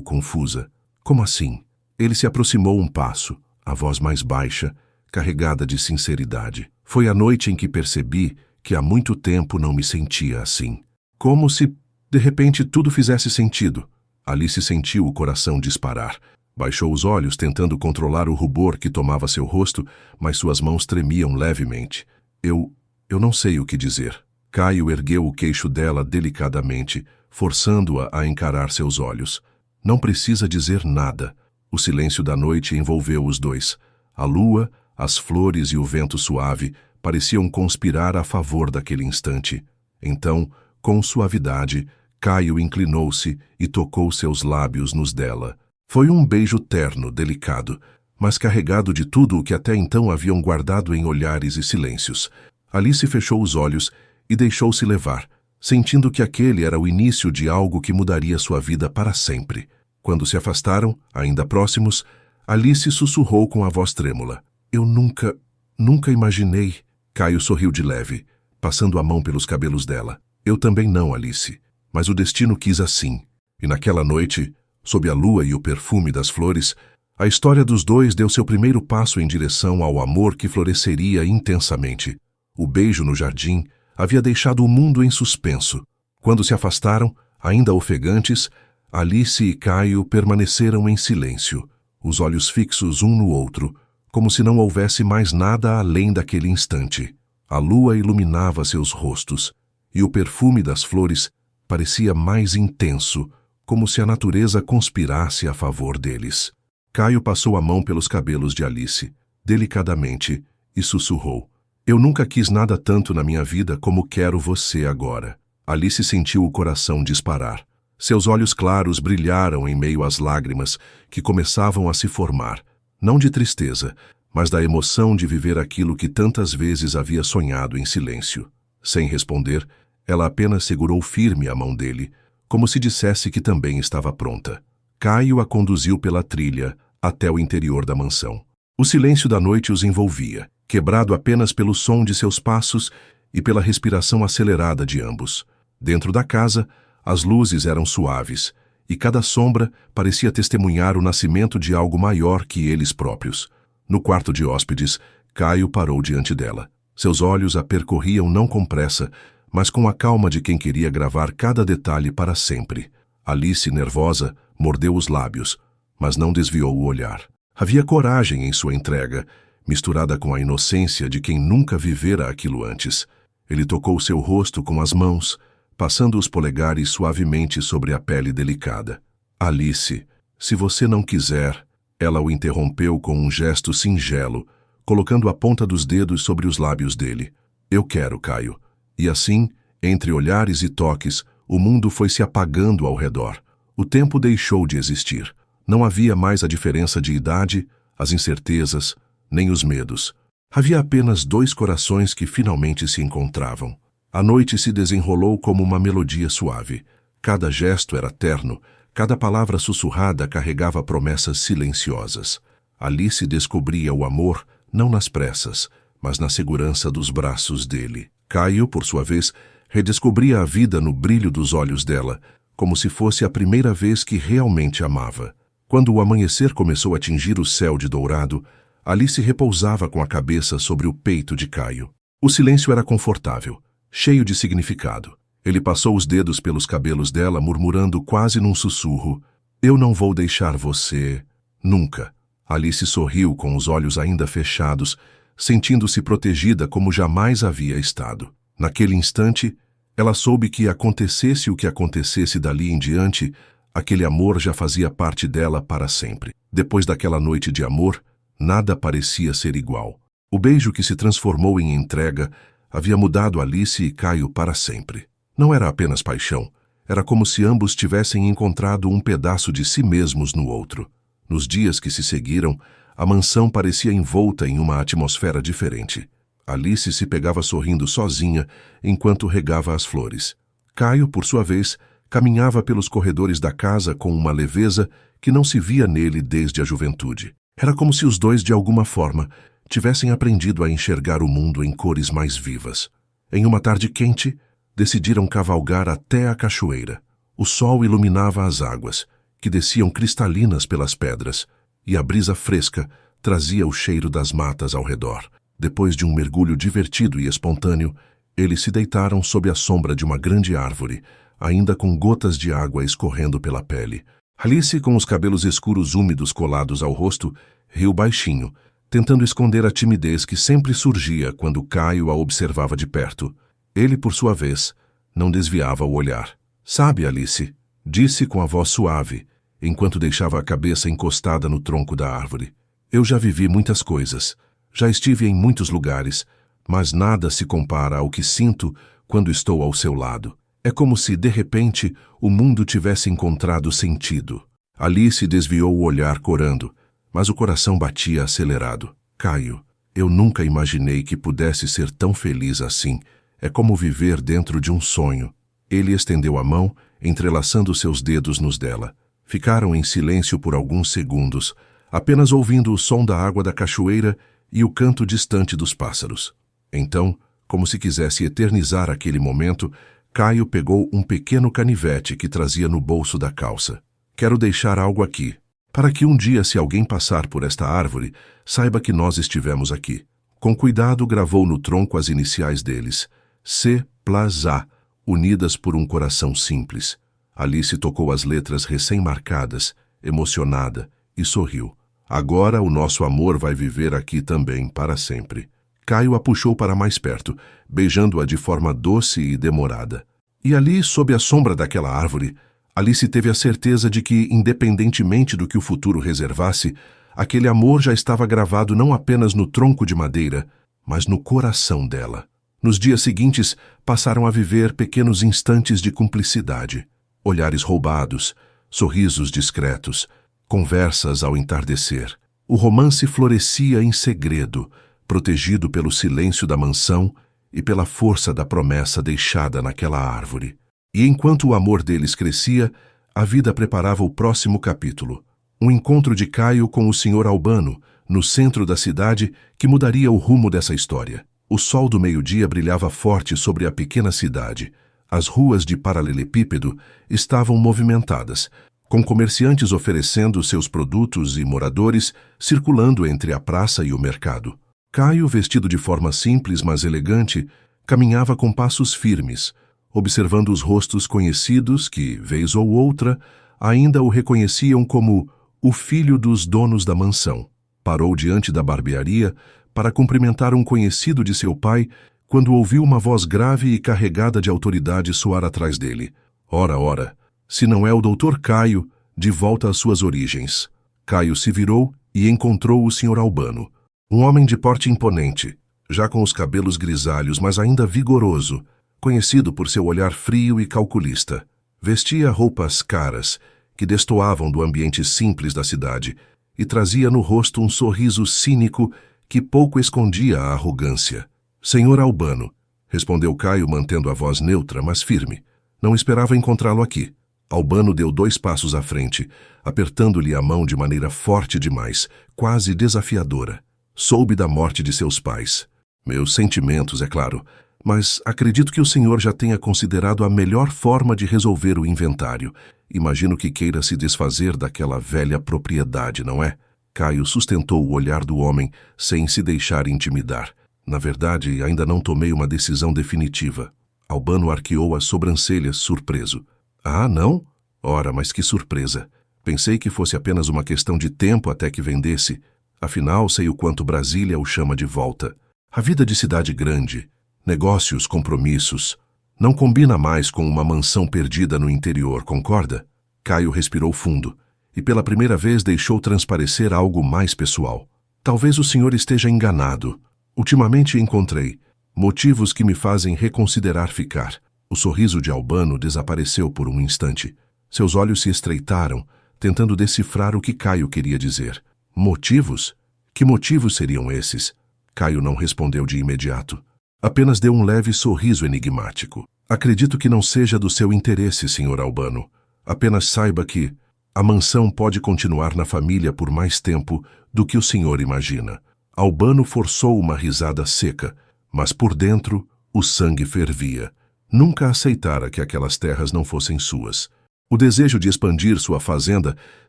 confusa. "Como assim?" Ele se aproximou um passo, a voz mais baixa, carregada de sinceridade. "Foi a noite em que percebi que há muito tempo não me sentia assim. Como se, de repente, tudo fizesse sentido." Alice sentiu o coração disparar. Baixou os olhos, tentando controlar o rubor que tomava seu rosto, mas suas mãos tremiam levemente. Eu não sei o que dizer." Caio ergueu o queixo dela delicadamente, forçando-a a encarar seus olhos. "Não precisa dizer nada." O silêncio da noite envolveu os dois. A lua, as flores e o vento suave pareciam conspirar a favor daquele instante. Então, com suavidade, Caio inclinou-se e tocou seus lábios nos dela. Foi um beijo terno, delicado, mas carregado de tudo o que até então haviam guardado em olhares e silêncios. Alice fechou os olhos e deixou-se levar, sentindo que aquele era o início de algo que mudaria sua vida para sempre. Quando se afastaram, ainda próximos, Alice sussurrou com a voz trêmula: "Eu nunca imaginei." Caio sorriu de leve, passando a mão pelos cabelos dela. "Eu também não, Alice, mas o destino quis assim." E naquela noite, sob a lua e o perfume das flores, A história dos dois deu seu primeiro passo em direção ao amor que floresceria intensamente. O beijo no jardim havia deixado o mundo em suspenso. Quando se afastaram, ainda ofegantes, Alice e Caio permaneceram em silêncio, os olhos fixos um no outro, como se não houvesse mais nada além daquele instante. A lua iluminava seus rostos, e o perfume das flores parecia mais intenso, como se a natureza conspirasse a favor deles. Caio passou a mão pelos cabelos de Alice, delicadamente, e sussurrou: "Eu nunca quis nada tanto na minha vida como quero você agora." Alice sentiu o coração disparar. Seus olhos claros brilharam em meio às lágrimas que começavam a se formar, não de tristeza, mas da emoção de viver aquilo que tantas vezes havia sonhado em silêncio. Sem responder, ela apenas segurou firme a mão dele, como se dissesse que também estava pronta. Caio a conduziu pela trilha até o interior da mansão. O silêncio da noite os envolvia, quebrado apenas pelo som de seus passos e pela respiração acelerada de ambos. Dentro da casa, as luzes eram suaves, e cada sombra parecia testemunhar o nascimento de algo maior que eles próprios. No quarto de hóspedes, Caio parou diante dela. Seus olhos a percorriam não com pressa, mas com a calma de quem queria gravar cada detalhe para sempre. Alice, nervosa, mordeu os lábios, mas não desviou o olhar. Havia coragem em sua entrega, misturada com a inocência de quem nunca vivera aquilo antes. Ele tocou seu rosto com as mãos, passando os polegares suavemente sobre a pele delicada. "Alice, se você não quiser..." Ela o interrompeu com um gesto singelo, colocando a ponta dos dedos sobre os lábios dele. "Eu quero, Caio." E assim, entre olhares e toques, o mundo foi se apagando ao redor. O tempo deixou de existir. Não havia mais a diferença de idade, as incertezas, nem os medos. Havia apenas dois corações que finalmente se encontravam. A noite se desenrolou como uma melodia suave. Cada gesto era terno, cada palavra sussurrada carregava promessas silenciosas. Alice descobria o amor não nas pressas, mas na segurança dos braços dele. Caio, por sua vez, redescobria a vida no brilho dos olhos dela, como se fosse a primeira vez que realmente amava. Quando o amanhecer começou a tingir o céu de dourado, Alice repousava com a cabeça sobre o peito de Caio. O silêncio era confortável, cheio de significado. Ele passou os dedos pelos cabelos dela, murmurando quase num sussurro: "Eu não vou deixar você... nunca." Alice sorriu com os olhos ainda fechados, sentindo-se protegida como jamais havia estado. Naquele instante, ela soube que acontecesse o que acontecesse dali em diante, aquele amor já fazia parte dela para sempre. Depois daquela noite de amor, nada parecia ser igual. O beijo que se transformou em entrega havia mudado Alice e Caio para sempre. Não era apenas paixão, era como se ambos tivessem encontrado um pedaço de si mesmos no outro. Nos dias que se seguiram, a mansão parecia envolta em uma atmosfera diferente. Alice se pegava sorrindo sozinha enquanto regava as flores. Caio, por sua vez, caminhava pelos corredores da casa com uma leveza que não se via nele desde a juventude. Era como se os dois, de alguma forma, tivessem aprendido a enxergar o mundo em cores mais vivas. Em uma tarde quente, decidiram cavalgar até a cachoeira. O sol iluminava as águas, que desciam cristalinas pelas pedras, e a brisa fresca trazia o cheiro das matas ao redor. Depois de um mergulho divertido e espontâneo, eles se deitaram sob a sombra de uma grande árvore, ainda com gotas de água escorrendo pela pele. Alice, com os cabelos escuros úmidos colados ao rosto, riu baixinho, tentando esconder a timidez que sempre surgia quando Caio a observava de perto. Ele, por sua vez, não desviava o olhar. "Sabe, Alice", disse com a voz suave, enquanto deixava a cabeça encostada no tronco da árvore, "eu já vivi muitas coisas, já estive em muitos lugares, mas nada se compara ao que sinto quando estou ao seu lado. É como se, de repente, o mundo tivesse encontrado sentido." Alice desviou o olhar corando, mas o coração batia acelerado. "Caio, eu nunca imaginei que pudesse ser tão feliz assim. É como viver dentro de um sonho." Ele estendeu a mão, entrelaçando seus dedos nos dela. Ficaram em silêncio por alguns segundos, apenas ouvindo o som da água da cachoeira e o canto distante dos pássaros. Então, como se quisesse eternizar aquele momento, Caio pegou um pequeno canivete que trazia no bolso da calça. "Quero deixar algo aqui, para que um dia, se alguém passar por esta árvore, saiba que nós estivemos aqui. Com cuidado, gravou no tronco as iniciais deles, C+A, unidas por um coração simples. Alice tocou as letras recém-marcadas, emocionada, e sorriu. Agora o nosso amor vai viver aqui também para sempre. Caio a puxou para mais perto, beijando-a de forma doce e demorada. E ali, sob a sombra daquela árvore, Alice teve a certeza de que, independentemente do que o futuro reservasse, aquele amor já estava gravado não apenas no tronco de madeira, mas no coração dela. Nos dias seguintes, passaram a viver pequenos instantes de cumplicidade. Olhares roubados, sorrisos discretos, conversas ao entardecer. O romance florescia em segredo, protegido pelo silêncio da mansão e pela força da promessa deixada naquela árvore. E enquanto o amor deles crescia, a vida preparava o próximo capítulo. Um encontro de Caio com o Sr. Albano, no centro da cidade, que mudaria o rumo dessa história. O sol do meio-dia brilhava forte sobre a pequena cidade. As ruas de paralelepípedo estavam movimentadas, com comerciantes oferecendo seus produtos e moradores circulando entre a praça e o mercado. Caio, vestido de forma simples mas elegante, caminhava com passos firmes, observando os rostos conhecidos que, vez ou outra, ainda o reconheciam como o filho dos donos da mansão. Parou diante da barbearia para cumprimentar um conhecido de seu pai quando ouviu uma voz grave e carregada de autoridade soar atrás dele. Ora, ora, se não é o Dr. Caio, de volta às suas origens. Caio se virou e encontrou o Sr. Albano, um homem de porte imponente, já com os cabelos grisalhos, mas ainda vigoroso, conhecido por seu olhar frio e calculista. Vestia roupas caras, que destoavam do ambiente simples da cidade, e trazia no rosto um sorriso cínico que pouco escondia a arrogância. Senhor Albano, respondeu Caio mantendo a voz neutra, mas firme. Não esperava encontrá-lo aqui. Albano deu 2 passos à frente, apertando-lhe a mão de maneira forte demais, quase desafiadora. Soube da morte de seus pais. Meus sentimentos, é claro, mas acredito que o senhor já tenha considerado a melhor forma de resolver o inventário. Imagino que queira se desfazer daquela velha propriedade, não é? Caio sustentou o olhar do homem sem se deixar intimidar. Na verdade, ainda não tomei uma decisão definitiva. Albano arqueou as sobrancelhas, surpreso. Ah, não? Ora, mas que surpresa. Pensei que fosse apenas uma questão de tempo até que vendesse. Afinal, sei o quanto Brasília o chama de volta. A vida de cidade grande, negócios, compromissos, não combina mais com uma mansão perdida no interior, concorda? Caio respirou fundo e pela primeira vez deixou transparecer algo mais pessoal. Talvez o senhor esteja enganado. Ultimamente encontrei motivos que me fazem reconsiderar ficar. O sorriso de Albano desapareceu por um instante. Seus olhos se estreitaram, tentando decifrar o que Caio queria dizer. Motivos? Que motivos seriam esses? Caio não respondeu de imediato. Apenas deu um leve sorriso enigmático. Acredito que não seja do seu interesse, Sr. Albano. Apenas saiba que a mansão pode continuar na família por mais tempo do que o senhor imagina. Albano forçou uma risada seca, mas por dentro o sangue fervia. Nunca aceitara que aquelas terras não fossem suas. O desejo de expandir sua fazenda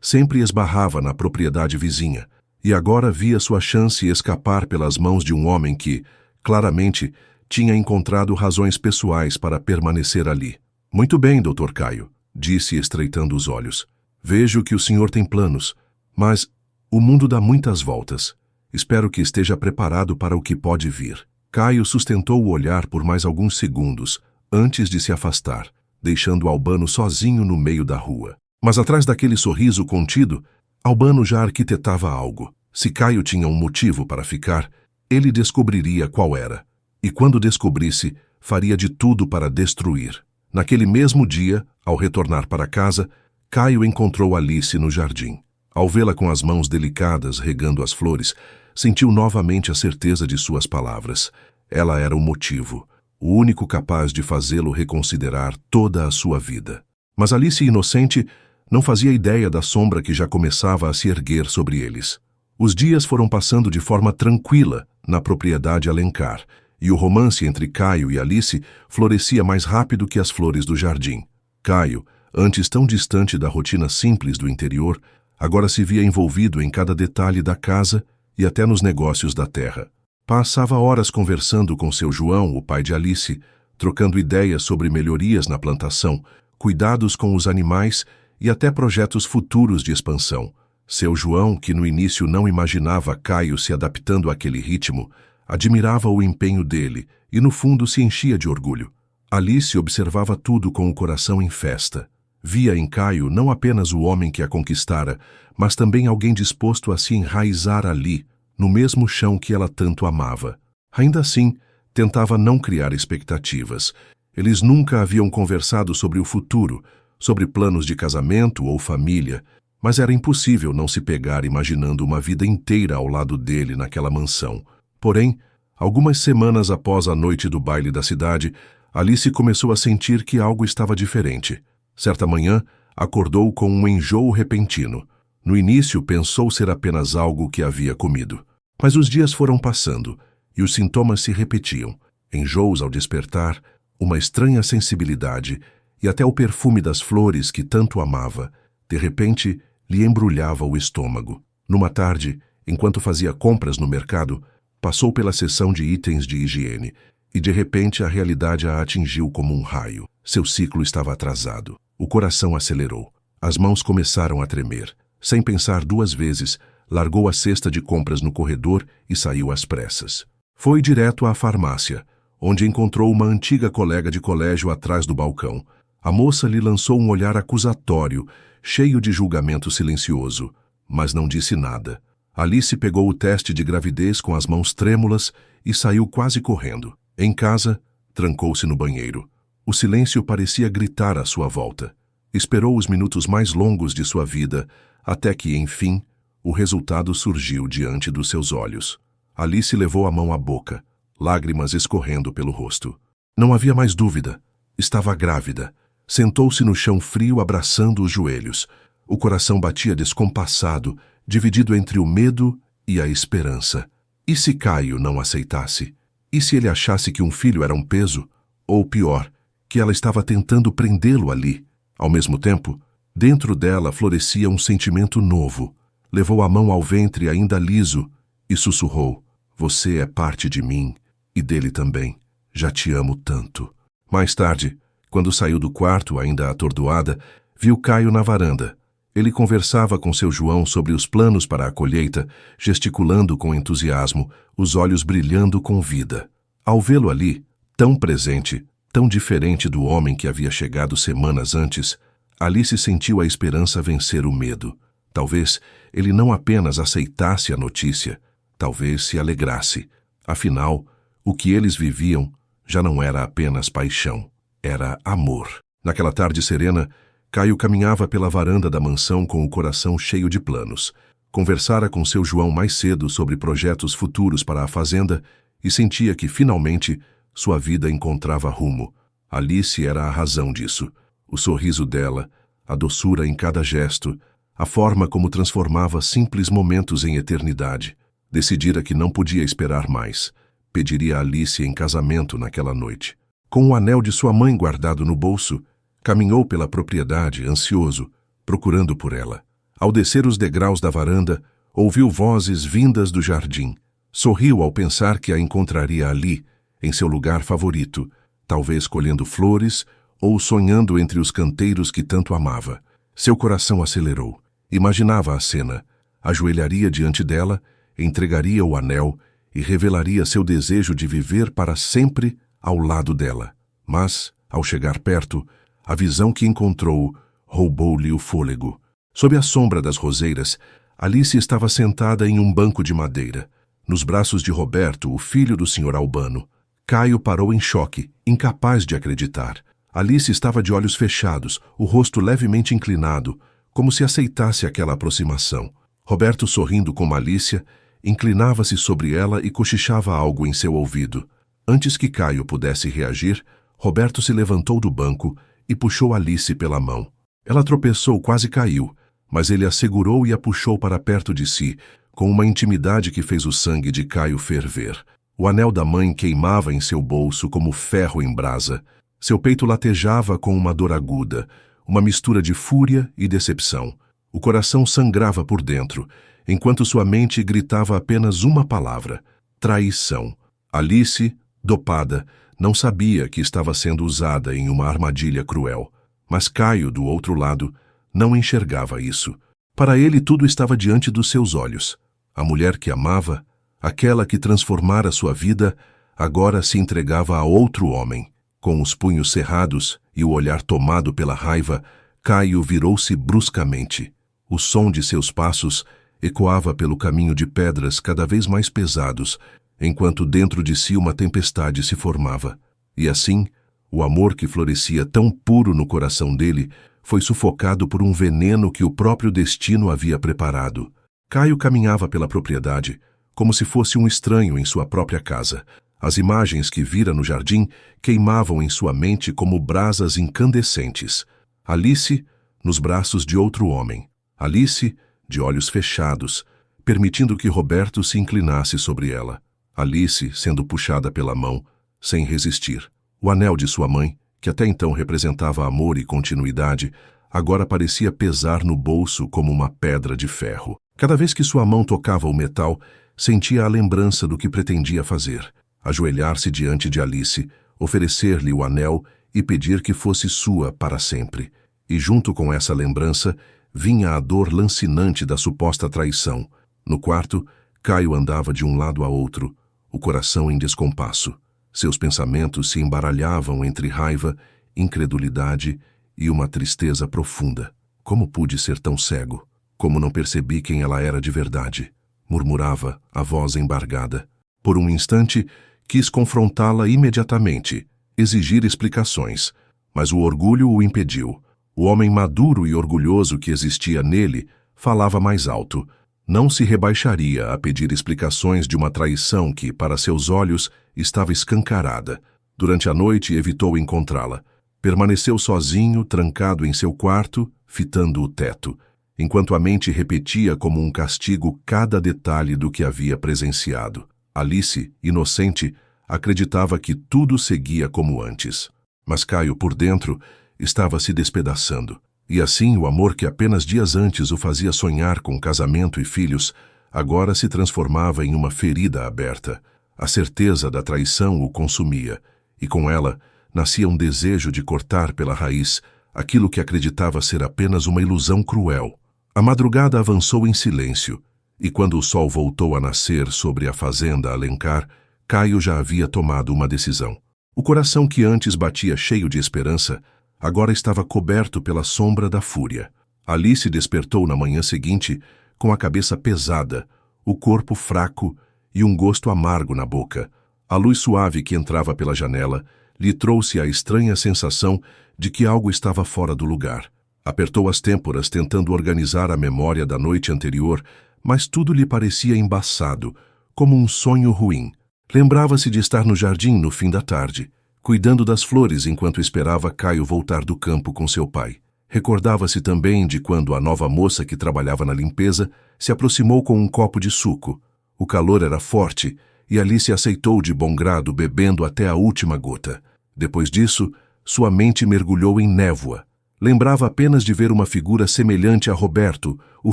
sempre esbarrava na propriedade vizinha, e agora via sua chance escapar pelas mãos de um homem que, claramente, tinha encontrado razões pessoais para permanecer ali. Muito bem, Dr. Caio, disse estreitando os olhos. Vejo que o senhor tem planos, mas o mundo dá muitas voltas. Espero que esteja preparado para o que pode vir. Caio sustentou o olhar por mais alguns segundos, antes de se afastar, deixando Albano sozinho no meio da rua. Mas atrás daquele sorriso contido, Albano já arquitetava algo. Se Caio tinha um motivo para ficar, ele descobriria qual era. E quando descobrisse, faria de tudo para destruir. Naquele mesmo dia, ao retornar para casa, Caio encontrou Alice no jardim. Ao vê-la com as mãos delicadas regando as flores, sentiu novamente a certeza de suas palavras. Ela era o motivo, o único capaz de fazê-lo reconsiderar toda a sua vida. Mas Alice, inocente, não fazia ideia da sombra que já começava a se erguer sobre eles. Os dias foram passando de forma tranquila na propriedade Alencar, e o romance entre Caio e Alice florescia mais rápido que as flores do jardim. Caio, antes tão distante da rotina simples do interior, Agora se via envolvido em cada detalhe da casa e até nos negócios da terra. Passava horas conversando com seu João, o pai de Alice, trocando ideias sobre melhorias na plantação, cuidados com os animais e até projetos futuros de expansão. Seu João, que no início não imaginava Caio se adaptando àquele ritmo, admirava o empenho dele e no fundo se enchia de orgulho. Alice observava tudo com o coração em festa. Via em Caio não apenas o homem que a conquistara, mas também alguém disposto a se enraizar ali, no mesmo chão que ela tanto amava. Ainda assim, tentava não criar expectativas. Eles nunca haviam conversado sobre o futuro, sobre planos de casamento ou família, mas era impossível não se pegar imaginando uma vida inteira ao lado dele naquela mansão. Porém, algumas semanas após a noite do baile da cidade, Alice começou a sentir que algo estava diferente. Certa manhã, acordou com um enjoo repentino. No início, pensou ser apenas algo que havia comido. Mas os dias foram passando e os sintomas se repetiam. Enjoos ao despertar, uma estranha sensibilidade e até o perfume das flores que tanto amava. De repente, lhe embrulhava o estômago. Numa tarde, enquanto fazia compras no mercado, passou pela seção de itens de higiene e de repente a realidade a atingiu como um raio. Seu ciclo estava atrasado. O coração acelerou. As mãos começaram a tremer. Sem pensar duas vezes, largou a cesta de compras no corredor e saiu às pressas. Foi direto à farmácia, onde encontrou uma antiga colega de colégio atrás do balcão. A moça lhe lançou um olhar acusatório, cheio de julgamento silencioso, mas não disse nada. Alice pegou o teste de gravidez com as mãos trêmulas e saiu quase correndo. Em casa, trancou-se no banheiro. O silêncio parecia gritar à sua volta. Esperou os minutos mais longos de sua vida, até que, enfim, o resultado surgiu diante dos seus olhos. Alice levou a mão à boca, lágrimas escorrendo pelo rosto. Não havia mais dúvida. Estava grávida. Sentou-se no chão frio, abraçando os joelhos. O coração batia descompassado, dividido entre o medo e a esperança. E se Caio não aceitasse? E se ele achasse que um filho era um peso? Ou pior, que ela estava tentando prendê-lo ali? Ao mesmo tempo, dentro dela florescia um sentimento novo. Levou a mão ao ventre ainda liso e sussurrou: "Você é parte de mim e dele também. Já te amo tanto." Mais tarde, quando saiu do quarto, ainda atordoada, viu Caio na varanda. Ele conversava com seu João sobre os planos para a colheita, gesticulando com entusiasmo, os olhos brilhando com vida. Ao vê-lo ali, tão presente, tão diferente do homem que havia chegado semanas antes, Alice sentiu a esperança vencer o medo. Talvez ele não apenas aceitasse a notícia, talvez se alegrasse. Afinal, o que eles viviam já não era apenas paixão, era amor. Naquela tarde serena, Caio caminhava pela varanda da mansão com o coração cheio de planos. Conversara com seu João mais cedo sobre projetos futuros para a fazenda e sentia que, finalmente, sua vida encontrava rumo. Alice era a razão disso. O sorriso dela, a doçura em cada gesto, a forma como transformava simples momentos em eternidade. Decidira que não podia esperar mais. Pediria Alice em casamento naquela noite. Com o anel de sua mãe guardado no bolso, caminhou pela propriedade, ansioso, procurando por ela. Ao descer os degraus da varanda, ouviu vozes vindas do jardim. Sorriu ao pensar que a encontraria ali, em seu lugar favorito, talvez colhendo flores ou sonhando entre os canteiros que tanto amava. Seu coração acelerou. Imaginava a cena. Ajoelharia diante dela, entregaria o anel e revelaria seu desejo de viver para sempre ao lado dela. Mas, ao chegar perto, a visão que encontrou roubou-lhe o fôlego. Sob a sombra das roseiras, Alice estava sentada em um banco de madeira. Nos braços de Roberto, o filho do Sr. Albano. Caio parou em choque, incapaz de acreditar. Alice estava de olhos fechados, o rosto levemente inclinado, como se aceitasse aquela aproximação. Roberto, sorrindo com malícia, inclinava-se sobre ela e cochichava algo em seu ouvido. Antes que Caio pudesse reagir, Roberto se levantou do banco e puxou Alice pela mão. Ela tropeçou, quase caiu, mas ele a segurou e a puxou para perto de si, com uma intimidade que fez o sangue de Caio ferver. O anel da mãe queimava em seu bolso como ferro em brasa. Seu peito latejava com uma dor aguda, uma mistura de fúria e decepção. O coração sangrava por dentro, enquanto sua mente gritava apenas uma palavra: traição. Alice, dopada, não sabia que estava sendo usada em uma armadilha cruel. Mas Caio, do outro lado, não enxergava isso. Para ele, tudo estava diante dos seus olhos. A mulher que amava, aquela que transformara sua vida, agora se entregava a outro homem. Com os punhos cerrados e o olhar tomado pela raiva, Caio virou-se bruscamente. O som de seus passos ecoava pelo caminho de pedras cada vez mais pesados, enquanto dentro de si uma tempestade se formava. E assim, o amor que florescia tão puro no coração dele foi sufocado por um veneno que o próprio destino havia preparado. Caio caminhava pela propriedade, como se fosse um estranho em sua própria casa. As imagens que vira no jardim queimavam em sua mente como brasas incandescentes. Alice, nos braços de outro homem. Alice, de olhos fechados, permitindo que Roberto se inclinasse sobre ela. Alice, sendo puxada pela mão, sem resistir. O anel de sua mãe, que até então representava amor e continuidade, agora parecia pesar no bolso como uma pedra de ferro. Cada vez que sua mão tocava o metal, sentia a lembrança do que pretendia fazer. Ajoelhar-se diante de Alice, oferecer-lhe o anel e pedir que fosse sua para sempre. E junto com essa lembrança, vinha a dor lancinante da suposta traição. No quarto, Caio andava de um lado a outro, o coração em descompasso. Seus pensamentos se embaralhavam entre raiva, incredulidade e uma tristeza profunda. Como pude ser tão cego? Como não percebi quem ela era de verdade? Murmurava, a voz embargada. Por um instante, quis confrontá-la imediatamente, exigir explicações, mas o orgulho o impediu. O homem maduro e orgulhoso que existia nele falava mais alto. Não se rebaixaria a pedir explicações de uma traição que, para seus olhos, estava escancarada. Durante a noite evitou encontrá-la. Permaneceu sozinho, trancado em seu quarto, fitando o teto, enquanto a mente repetia como um castigo cada detalhe do que havia presenciado. Alice, inocente, acreditava que tudo seguia como antes. Mas Caio, por dentro, estava se despedaçando. E assim o amor que apenas dias antes o fazia sonhar com casamento e filhos, agora se transformava em uma ferida aberta. A certeza da traição o consumia, e com ela nascia um desejo de cortar pela raiz aquilo que acreditava ser apenas uma ilusão cruel. A madrugada avançou em silêncio, e quando o sol voltou a nascer sobre a fazenda Alencar, Caio já havia tomado uma decisão. O coração que antes batia cheio de esperança, agora estava coberto pela sombra da fúria. Alice despertou na manhã seguinte com a cabeça pesada, o corpo fraco e um gosto amargo na boca. A luz suave que entrava pela janela lhe trouxe a estranha sensação de que algo estava fora do lugar. Apertou as têmporas tentando organizar a memória da noite anterior, mas tudo lhe parecia embaçado, como um sonho ruim. Lembrava-se de estar no jardim no fim da tarde, cuidando das flores enquanto esperava Caio voltar do campo com seu pai. Recordava-se também de quando a nova moça que trabalhava na limpeza se aproximou com um copo de suco. O calor era forte e Alice aceitou de bom grado, bebendo até a última gota. Depois disso, sua mente mergulhou em névoa. Lembrava apenas de ver uma figura semelhante a Roberto, o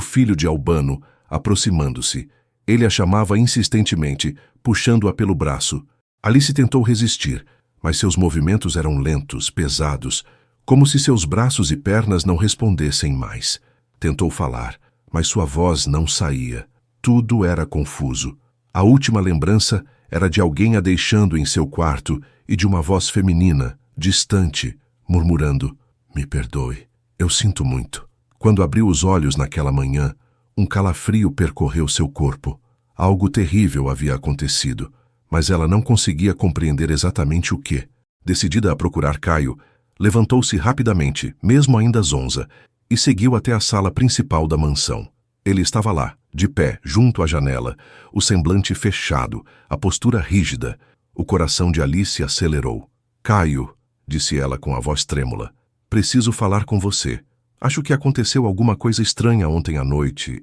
filho de Albano, aproximando-se. Ele a chamava insistentemente, puxando-a pelo braço. Alice tentou resistir, mas seus movimentos eram lentos, pesados, como se seus braços e pernas não respondessem mais. Tentou falar, mas sua voz não saía. Tudo era confuso. A última lembrança era de alguém a deixando em seu quarto e de uma voz feminina, distante, murmurando: "Me perdoe, eu sinto muito." Quando abriu os olhos naquela manhã, um calafrio percorreu seu corpo. Algo terrível havia acontecido, mas ela não conseguia compreender exatamente o que. Decidida a procurar Caio, levantou-se rapidamente, mesmo ainda zonza, e seguiu até a sala principal da mansão. Ele estava lá, de pé, junto à janela, o semblante fechado, a postura rígida. O coração de Alice acelerou. "Caio", disse ela com a voz trêmula, "preciso falar com você. Acho que aconteceu alguma coisa estranha ontem à noite.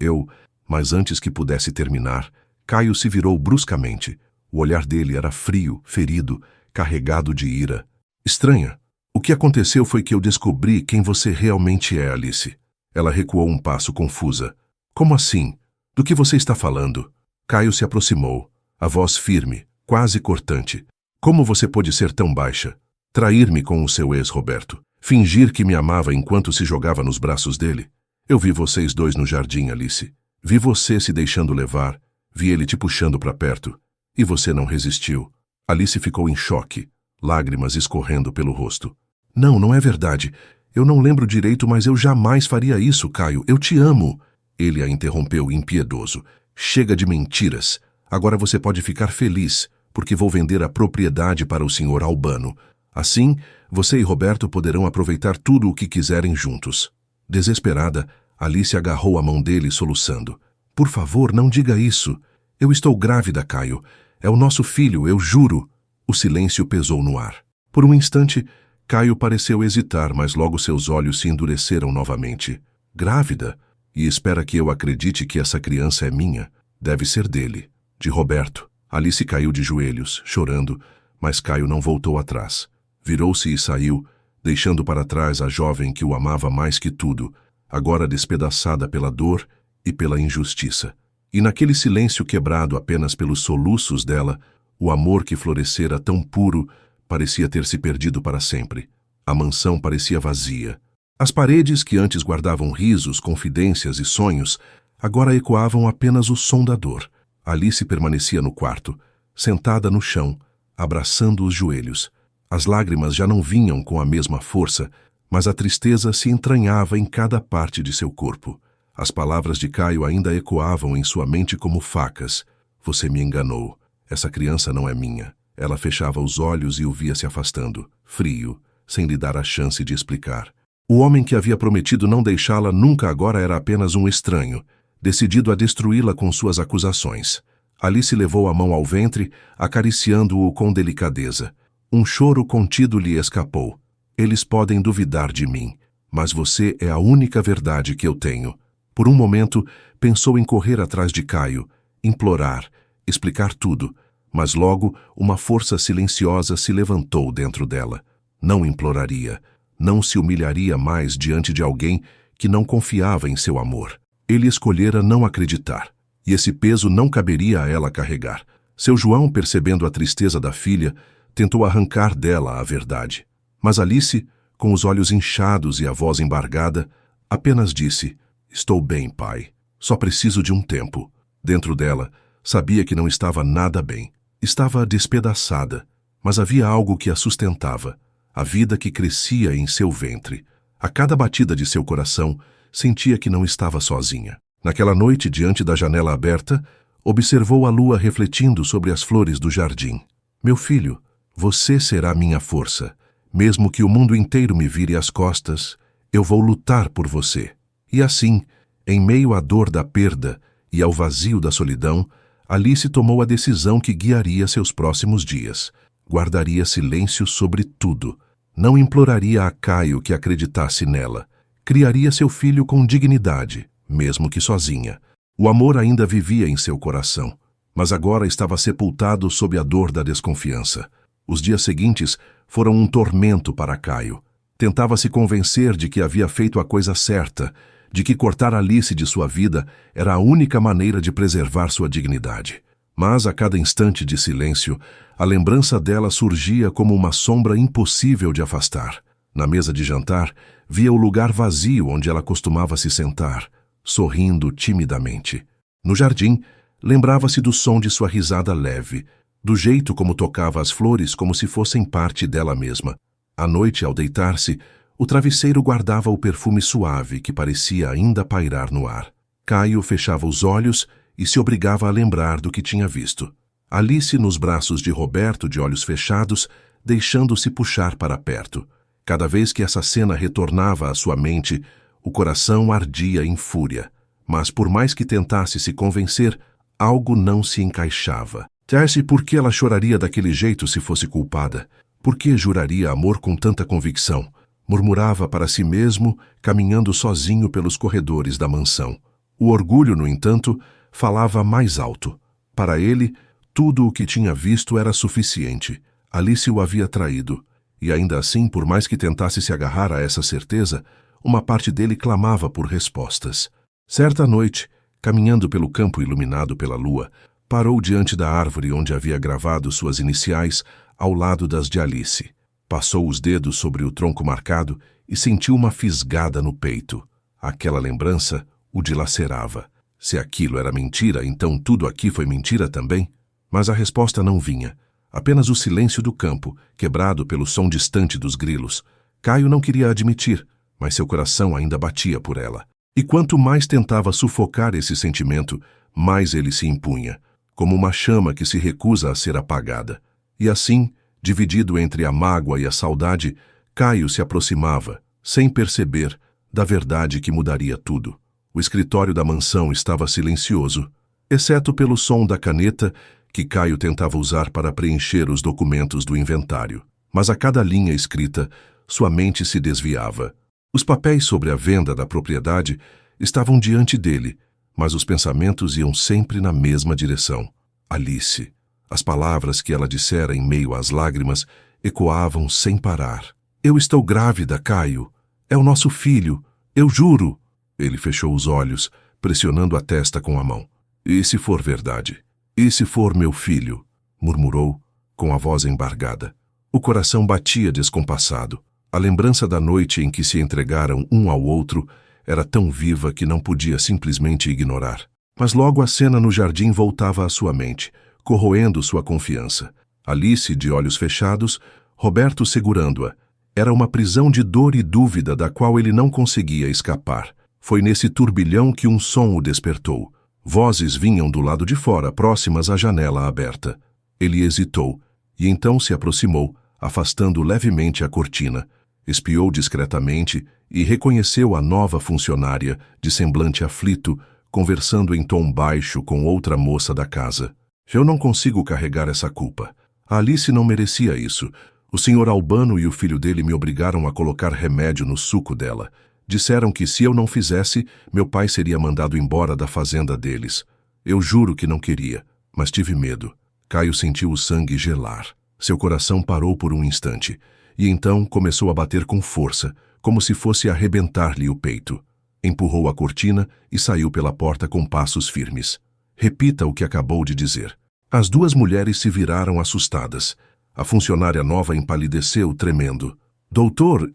Mas antes que pudesse terminar, Caio se virou bruscamente. O olhar dele era frio, ferido, carregado de ira. "Estranha. O que aconteceu foi que eu descobri quem você realmente é, Alice." Ela recuou um passo confusa. Como assim? Do que você está falando? Caio se aproximou, a voz firme, quase cortante. Como você pôde ser tão baixa? Trair-me com o seu ex, Roberto. Fingir que me amava enquanto se jogava nos braços dele. Eu vi vocês dois no jardim, Alice. Vi você se deixando levar. Vi ele te puxando para perto. E você não resistiu. Alice ficou em choque, lágrimas escorrendo pelo rosto. Não, não é verdade. Eu não lembro direito, mas eu jamais faria isso, Caio. Eu te amo. Ele a interrompeu impiedoso. Chega de mentiras. Agora você pode ficar feliz, porque vou vender a propriedade para o Sr. Albano. Assim, você e Roberto poderão aproveitar tudo o que quiserem juntos. Desesperada, Alice agarrou a mão dele, soluçando. Por favor, não diga isso. Eu estou grávida, Caio. É o nosso filho, eu juro. O silêncio pesou no ar. Por um instante, Caio pareceu hesitar, mas logo seus olhos se endureceram novamente. Grávida? E espera que eu acredite que essa criança é minha? Deve ser dele, de Roberto. Alice caiu de joelhos, chorando, mas Caio não voltou atrás. Virou-se e saiu, deixando para trás a jovem que o amava mais que tudo, agora despedaçada pela dor e pela injustiça. E naquele silêncio quebrado apenas pelos soluços dela, o amor que florescera tão puro parecia ter se perdido para sempre. A mansão parecia vazia. As paredes que antes guardavam risos, confidências e sonhos, agora ecoavam apenas o som da dor. Alice permanecia no quarto, sentada no chão, abraçando os joelhos. As lágrimas já não vinham com a mesma força, mas a tristeza se entranhava em cada parte de seu corpo. As palavras de Caio ainda ecoavam em sua mente como facas. Você me enganou. Essa criança não é minha. Ela fechava os olhos e o via se afastando, frio, sem lhe dar a chance de explicar. O homem que havia prometido não deixá-la nunca agora era apenas um estranho, decidido a destruí-la com suas acusações. Alice levou a mão ao ventre, acariciando-o com delicadeza. Um choro contido lhe escapou. Eles podem duvidar de mim, mas você é a única verdade que eu tenho. Por um momento, pensou em correr atrás de Caio, implorar, explicar tudo, mas logo uma força silenciosa se levantou dentro dela. Não imploraria, não se humilharia mais diante de alguém que não confiava em seu amor. Ele escolhera não acreditar, e esse peso não caberia a ela carregar. Seu João, percebendo a tristeza da filha, tentou arrancar dela a verdade. Mas Alice, com os olhos inchados e a voz embargada, apenas disse: "Estou bem, pai. Só preciso de um tempo." Dentro dela, sabia que não estava nada bem. Estava despedaçada, mas havia algo que a sustentava, a vida que crescia em seu ventre. A cada batida de seu coração, sentia que não estava sozinha. Naquela noite, diante da janela aberta, observou a lua refletindo sobre as flores do jardim. "Meu filho, você será minha força. Mesmo que o mundo inteiro me vire as costas, eu vou lutar por você." E assim, em meio à dor da perda e ao vazio da solidão, Alice tomou a decisão que guiaria seus próximos dias. Guardaria silêncio sobre tudo. Não imploraria a Caio que acreditasse nela. Criaria seu filho com dignidade, mesmo que sozinha. O amor ainda vivia em seu coração, mas agora estava sepultado sob a dor da desconfiança. Os dias seguintes foram um tormento para Caio. Tentava se convencer de que havia feito a coisa certa, de que cortar Alice de sua vida era a única maneira de preservar sua dignidade. Mas, a cada instante de silêncio, a lembrança dela surgia como uma sombra impossível de afastar. Na mesa de jantar, via o lugar vazio onde ela costumava se sentar, sorrindo timidamente. No jardim, lembrava-se do som de sua risada leve, do jeito como tocava as flores como se fossem parte dela mesma. À noite, ao deitar-se, o travesseiro guardava o perfume suave que parecia ainda pairar no ar. Caio fechava os olhos e se obrigava a lembrar do que tinha visto. Alice nos braços de Roberto, de olhos fechados, deixando-se puxar para perto. Cada vez que essa cena retornava à sua mente, o coração ardia em fúria. Mas por mais que tentasse se convencer, algo não se encaixava. Disse por que ela choraria daquele jeito se fosse culpada. Por que juraria amor com tanta convicção? Murmurava para si mesmo, caminhando sozinho pelos corredores da mansão. O orgulho, no entanto, falava mais alto. Para ele, tudo o que tinha visto era suficiente. Alice o havia traído. E ainda assim, por mais que tentasse se agarrar a essa certeza, uma parte dele clamava por respostas. Certa noite, caminhando pelo campo iluminado pela lua, parou diante da árvore onde havia gravado suas iniciais ao lado das de Alice. Passou os dedos sobre o tronco marcado e sentiu uma fisgada no peito. Aquela lembrança o dilacerava. Se aquilo era mentira, então tudo aqui foi mentira também? Mas a resposta não vinha. Apenas o silêncio do campo, quebrado pelo som distante dos grilos. Caio não queria admitir, mas seu coração ainda batia por ela. E quanto mais tentava sufocar esse sentimento, mais ele se impunha, como uma chama que se recusa a ser apagada. E assim, dividido entre a mágoa e a saudade, Caio se aproximava, sem perceber, da verdade que mudaria tudo. O escritório da mansão estava silencioso, exceto pelo som da caneta que Caio tentava usar para preencher os documentos do inventário. Mas a cada linha escrita, sua mente se desviava. Os papéis sobre a venda da propriedade estavam diante dele, mas os pensamentos iam sempre na mesma direção. Alice. As palavras que ela dissera em meio às lágrimas ecoavam sem parar. Eu estou grávida, Caio. É o nosso filho. Eu juro. Ele fechou os olhos, pressionando a testa com a mão. E se for verdade? E se for meu filho? Murmurou, com a voz embargada. O coração batia descompassado. A lembrança da noite em que se entregaram um ao outro era tão viva que não podia simplesmente ignorar. Mas logo a cena no jardim voltava à sua mente, corroendo sua confiança. Alice, de olhos fechados, Roberto segurando-a. Era uma prisão de dor e dúvida da qual ele não conseguia escapar. Foi nesse turbilhão que um som o despertou. Vozes vinham do lado de fora, próximas à janela aberta. Ele hesitou, e então se aproximou, afastando levemente a cortina. Espiou discretamente e reconheceu a nova funcionária, de semblante aflito, conversando em tom baixo com outra moça da casa. Eu não consigo carregar essa culpa. A Alice não merecia isso. O Sr. Albano e o filho dele me obrigaram a colocar remédio no suco dela. Disseram que se eu não fizesse, meu pai seria mandado embora da fazenda deles. Eu juro que não queria, mas tive medo. Caio sentiu o sangue gelar. Seu coração parou por um instante, e então começou a bater com força, como se fosse arrebentar-lhe o peito. Empurrou a cortina e saiu pela porta com passos firmes. Repita o que acabou de dizer. As duas mulheres se viraram assustadas. A funcionária nova empalideceu, tremendo. Doutor,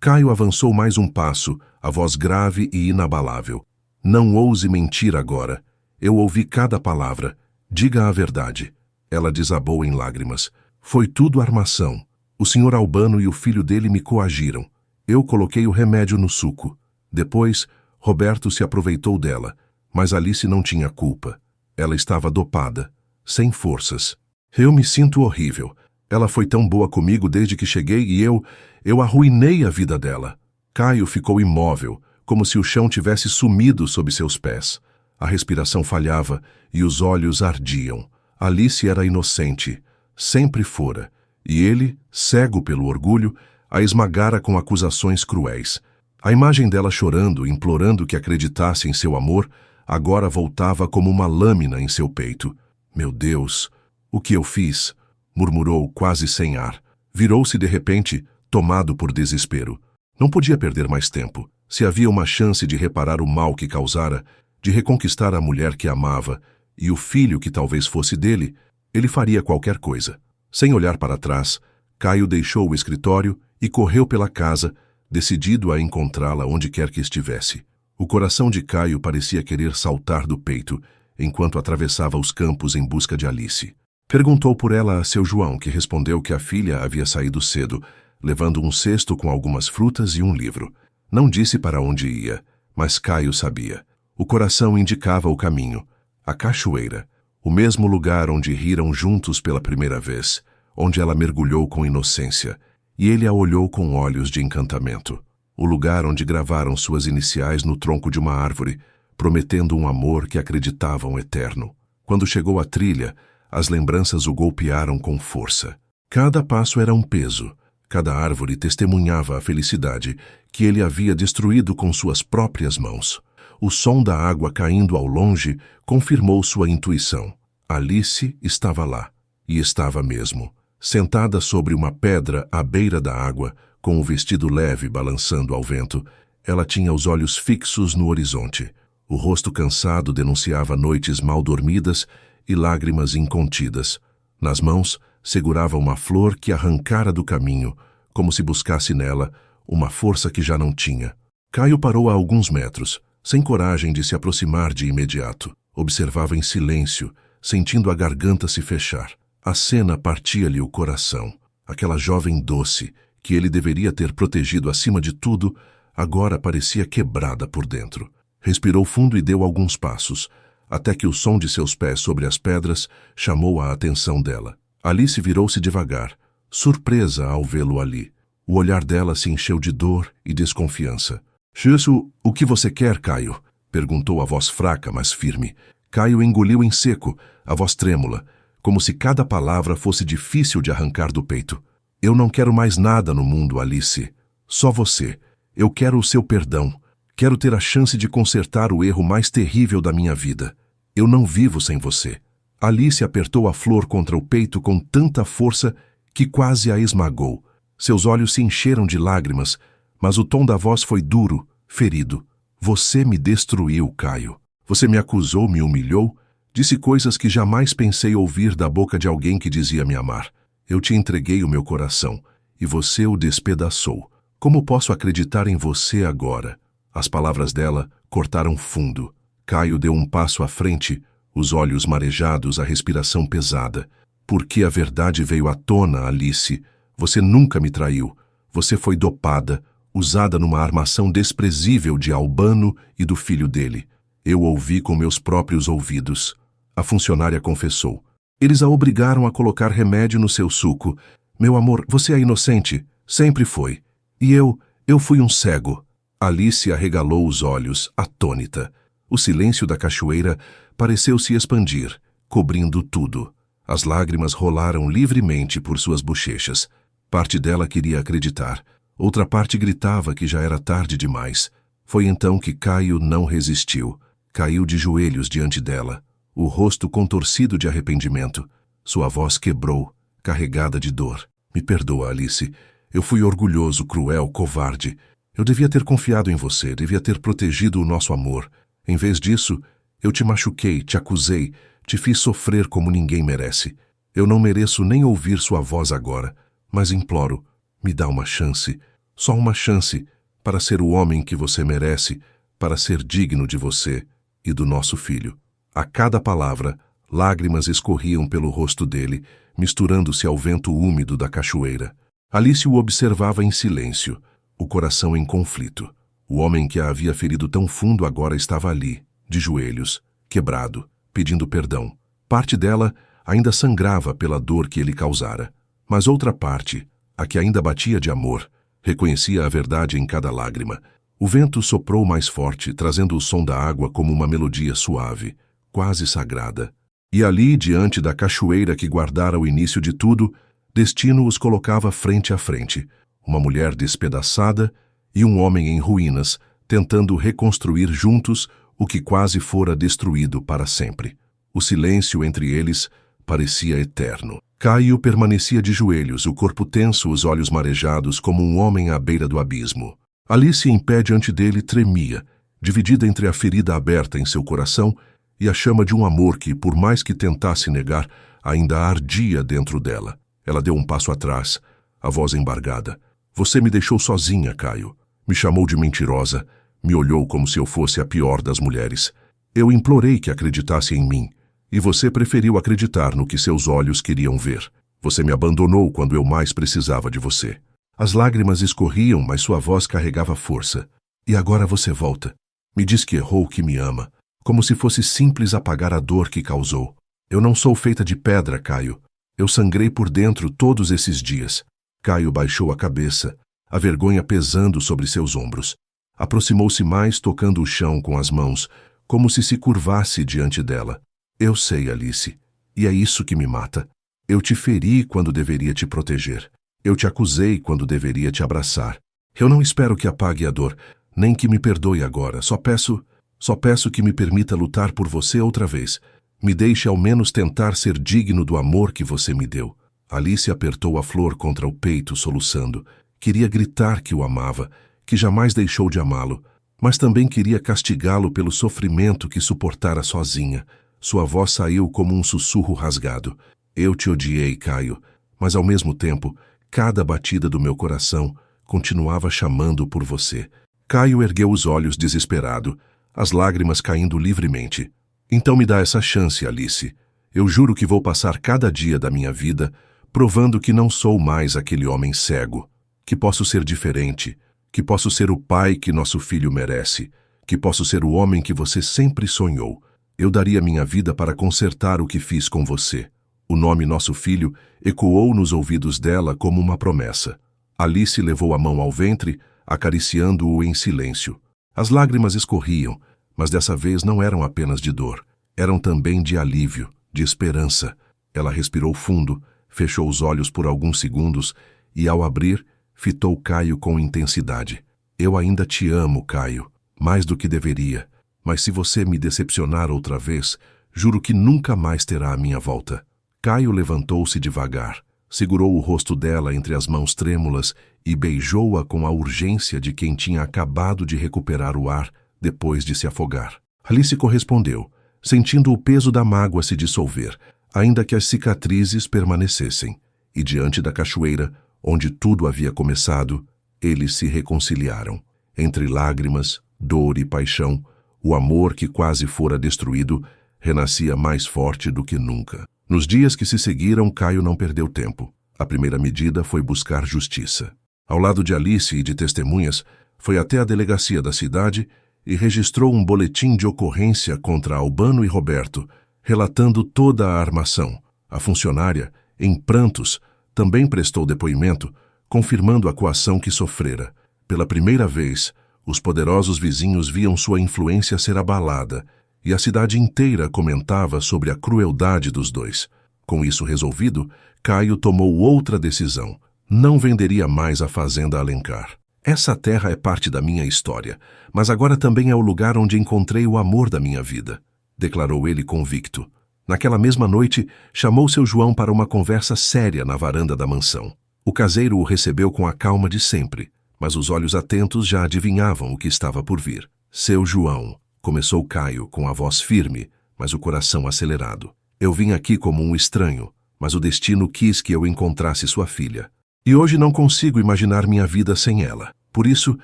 Caio avançou mais um passo, a voz grave e inabalável. Não ouse mentir agora. Eu ouvi cada palavra. Diga a verdade. Ela desabou em lágrimas. Foi tudo armação. O Sr. Albano e o filho dele me coagiram. Eu coloquei o remédio no suco. Depois, Roberto se aproveitou dela, mas Alice não tinha culpa. Ela estava dopada, sem forças. Eu me sinto horrível. Ela foi tão boa comigo desde que cheguei e eu arruinei a vida dela. Caio ficou imóvel, como se o chão tivesse sumido sob seus pés. A respiração falhava e os olhos ardiam. Alice era inocente, sempre fora, e ele, cego pelo orgulho, a esmagara com acusações cruéis. A imagem dela chorando, implorando que acreditasse em seu amor, agora voltava como uma lâmina em seu peito. Meu Deus, o que eu fiz? Murmurou quase sem ar. Virou-se de repente, tomado por desespero. Não podia perder mais tempo. Se havia uma chance de reparar o mal que causara, de reconquistar a mulher que amava e o filho que talvez fosse dele, ele faria qualquer coisa. Sem olhar para trás, Caio deixou o escritório e correu pela casa, decidido a encontrá-la onde quer que estivesse. O coração de Caio parecia querer saltar do peito, enquanto atravessava os campos em busca de Alice. Perguntou por ela a seu João, que respondeu que a filha havia saído cedo, levando um cesto com algumas frutas e um livro. Não disse para onde ia, mas Caio sabia. O coração indicava o caminho, a cachoeira, o mesmo lugar onde riram juntos pela primeira vez, onde ela mergulhou com inocência, e ele a olhou com olhos de encantamento. O lugar onde gravaram suas iniciais no tronco de uma árvore, prometendo um amor que acreditavam eterno. Quando chegou à trilha, as lembranças o golpearam com força. Cada passo era um peso, cada árvore testemunhava a felicidade que ele havia destruído com suas próprias mãos. O som da água caindo ao longe confirmou sua intuição. Alice estava lá, e estava mesmo, sentada sobre uma pedra à beira da água, com o vestido leve balançando ao vento. Ela tinha os olhos fixos no horizonte. O rosto cansado denunciava noites mal dormidas e lágrimas incontidas. Nas mãos, segurava uma flor que arrancara do caminho, como se buscasse nela uma força que já não tinha. Caio parou a alguns metros, sem coragem de se aproximar de imediato. Observava em silêncio, sentindo a garganta se fechar. A cena partia-lhe o coração. Aquela jovem doce, que ele deveria ter protegido acima de tudo, agora parecia quebrada por dentro. Respirou fundo e deu alguns passos, até que o som de seus pés sobre as pedras chamou a atenção dela. Alice virou-se devagar, surpresa ao vê-lo ali. O olhar dela se encheu de dor e desconfiança. "Isso, o que você quer, Caio?" perguntou a voz fraca, mas firme. Caio engoliu em seco, a voz trêmula, como se cada palavra fosse difícil de arrancar do peito. "Eu não quero mais nada no mundo, Alice. Só você. Eu quero o seu perdão. Quero ter a chance de consertar o erro mais terrível da minha vida. Eu não vivo sem você." Alice apertou a flor contra o peito com tanta força que quase a esmagou. Seus olhos se encheram de lágrimas, mas o tom da voz foi duro, ferido. "Você me destruiu, Caio. Você me acusou, me humilhou, disse coisas que jamais pensei ouvir da boca de alguém que dizia me amar. Eu te entreguei o meu coração, e você o despedaçou. Como posso acreditar em você agora?" As palavras dela cortaram fundo. Caio deu um passo à frente, os olhos marejados, a respiração pesada. "Porque a verdade veio à tona, Alice. Você nunca me traiu. Você foi dopada, usada numa armação desprezível de Albano e do filho dele. Eu ouvi com meus próprios ouvidos." A funcionária confessou. "Eles a obrigaram a colocar remédio no seu suco. Meu amor, você é inocente. Sempre foi. E eu fui um cego." Alice arregalou os olhos, atônita. O silêncio da cachoeira pareceu se expandir, cobrindo tudo. As lágrimas rolaram livremente por suas bochechas. Parte dela queria acreditar. Outra parte gritava que já era tarde demais. Foi então que Caio não resistiu. Caiu de joelhos diante dela, o rosto contorcido de arrependimento. Sua voz quebrou, carregada de dor. "Me perdoa, Alice. Eu fui orgulhoso, cruel, covarde. Eu devia ter confiado em você, devia ter protegido o nosso amor. Em vez disso, eu te machuquei, te acusei, te fiz sofrer como ninguém merece. Eu não mereço nem ouvir sua voz agora, mas imploro, me dá uma chance, só uma chance, para ser o homem que você merece, para ser digno de você e do nosso filho." A cada palavra, lágrimas escorriam pelo rosto dele, misturando-se ao vento úmido da cachoeira. Alice o observava em silêncio, o coração em conflito. O homem que a havia ferido tão fundo agora estava ali, de joelhos, quebrado, pedindo perdão. Parte dela ainda sangrava pela dor que ele causara, mas outra parte, a que ainda batia de amor, reconhecia a verdade em cada lágrima. O vento soprou mais forte, trazendo o som da água como uma melodia suave, quase sagrada. E ali, diante da cachoeira que guardara o início de tudo, destino os colocava frente a frente. Uma mulher despedaçada e um homem em ruínas, tentando reconstruir juntos o que quase fora destruído para sempre. O silêncio entre eles parecia eterno. Caio permanecia de joelhos, o corpo tenso, os olhos marejados, como um homem à beira do abismo. Alice, em pé diante dele, tremia, dividida entre a ferida aberta em seu coração e a chama de um amor que, por mais que tentasse negar, ainda ardia dentro dela. Ela deu um passo atrás, a voz embargada. "Você me deixou sozinha, Caio. Me chamou de mentirosa, me olhou como se eu fosse a pior das mulheres. Eu implorei que acreditasse em mim, e você preferiu acreditar no que seus olhos queriam ver. Você me abandonou quando eu mais precisava de você." As lágrimas escorriam, mas sua voz carregava força. "E agora você volta. Me diz que errou, que me ama, como se fosse simples apagar a dor que causou. Eu não sou feita de pedra, Caio. Eu sangrei por dentro todos esses dias." Caio baixou a cabeça, a vergonha pesando sobre seus ombros. Aproximou-se mais, tocando o chão com as mãos, como se curvasse diante dela. "Eu sei, Alice, e é isso que me mata. Eu te feri quando deveria te proteger. Eu te acusei quando deveria te abraçar. Eu não espero que apague a dor, nem que me perdoe agora. Só peço que me permita lutar por você outra vez. Me deixe ao menos tentar ser digno do amor que você me deu." Alice apertou a flor contra o peito, soluçando. Queria gritar que o amava, que jamais deixou de amá-lo, mas também queria castigá-lo pelo sofrimento que suportara sozinha. Sua voz saiu como um sussurro rasgado. Eu te odiei, Caio, mas ao mesmo tempo, cada batida do meu coração continuava chamando por você. Caio ergueu os olhos desesperado, as lágrimas caindo livremente. Então me dá essa chance, Alice. Eu juro que vou passar cada dia da minha vida provando que não sou mais aquele homem cego, que posso ser diferente, que posso ser o pai que nosso filho merece, que posso ser o homem que você sempre sonhou. Eu daria minha vida para consertar o que fiz com você. O nome nosso filho ecoou nos ouvidos dela como uma promessa. Alice levou a mão ao ventre, acariciando-o em silêncio. As lágrimas escorriam, mas dessa vez não eram apenas de dor. Eram também de alívio, de esperança. Ela respirou fundo, fechou os olhos por alguns segundos e, ao abrir, fitou Caio com intensidade. Eu ainda te amo, Caio, mais do que deveria, mas se você me decepcionar outra vez, juro que nunca mais terá a minha volta. Caio levantou-se devagar, segurou o rosto dela entre as mãos trêmulas e beijou-a com a urgência de quem tinha acabado de recuperar o ar depois de se afogar. Alice correspondeu, sentindo o peso da mágoa se dissolver, ainda que as cicatrizes permanecessem, e diante da cachoeira, onde tudo havia começado, eles se reconciliaram. Entre lágrimas, dor e paixão, o amor que quase fora destruído renascia mais forte do que nunca. Nos dias que se seguiram, Caio não perdeu tempo. A primeira medida foi buscar justiça. Ao lado de Alice e de testemunhas, foi até a delegacia da cidade e registrou um boletim de ocorrência contra Albano e Roberto, relatando toda a armação. A funcionária, em prantos, também prestou depoimento, confirmando a coação que sofrera. Pela primeira vez, os poderosos vizinhos viam sua influência ser abalada, e a cidade inteira comentava sobre a crueldade dos dois. Com isso resolvido, Caio tomou outra decisão. Não venderia mais a fazenda Alencar. Essa terra é parte da minha história, mas agora também é o lugar onde encontrei o amor da minha vida, declarou ele convicto. Naquela mesma noite, chamou seu João para uma conversa séria na varanda da mansão. O caseiro o recebeu com a calma de sempre, mas os olhos atentos já adivinhavam o que estava por vir. Seu João, começou Caio com a voz firme, mas o coração acelerado. Eu vim aqui como um estranho, mas o destino quis que eu encontrasse sua filha. E hoje não consigo imaginar minha vida sem ela. Por isso,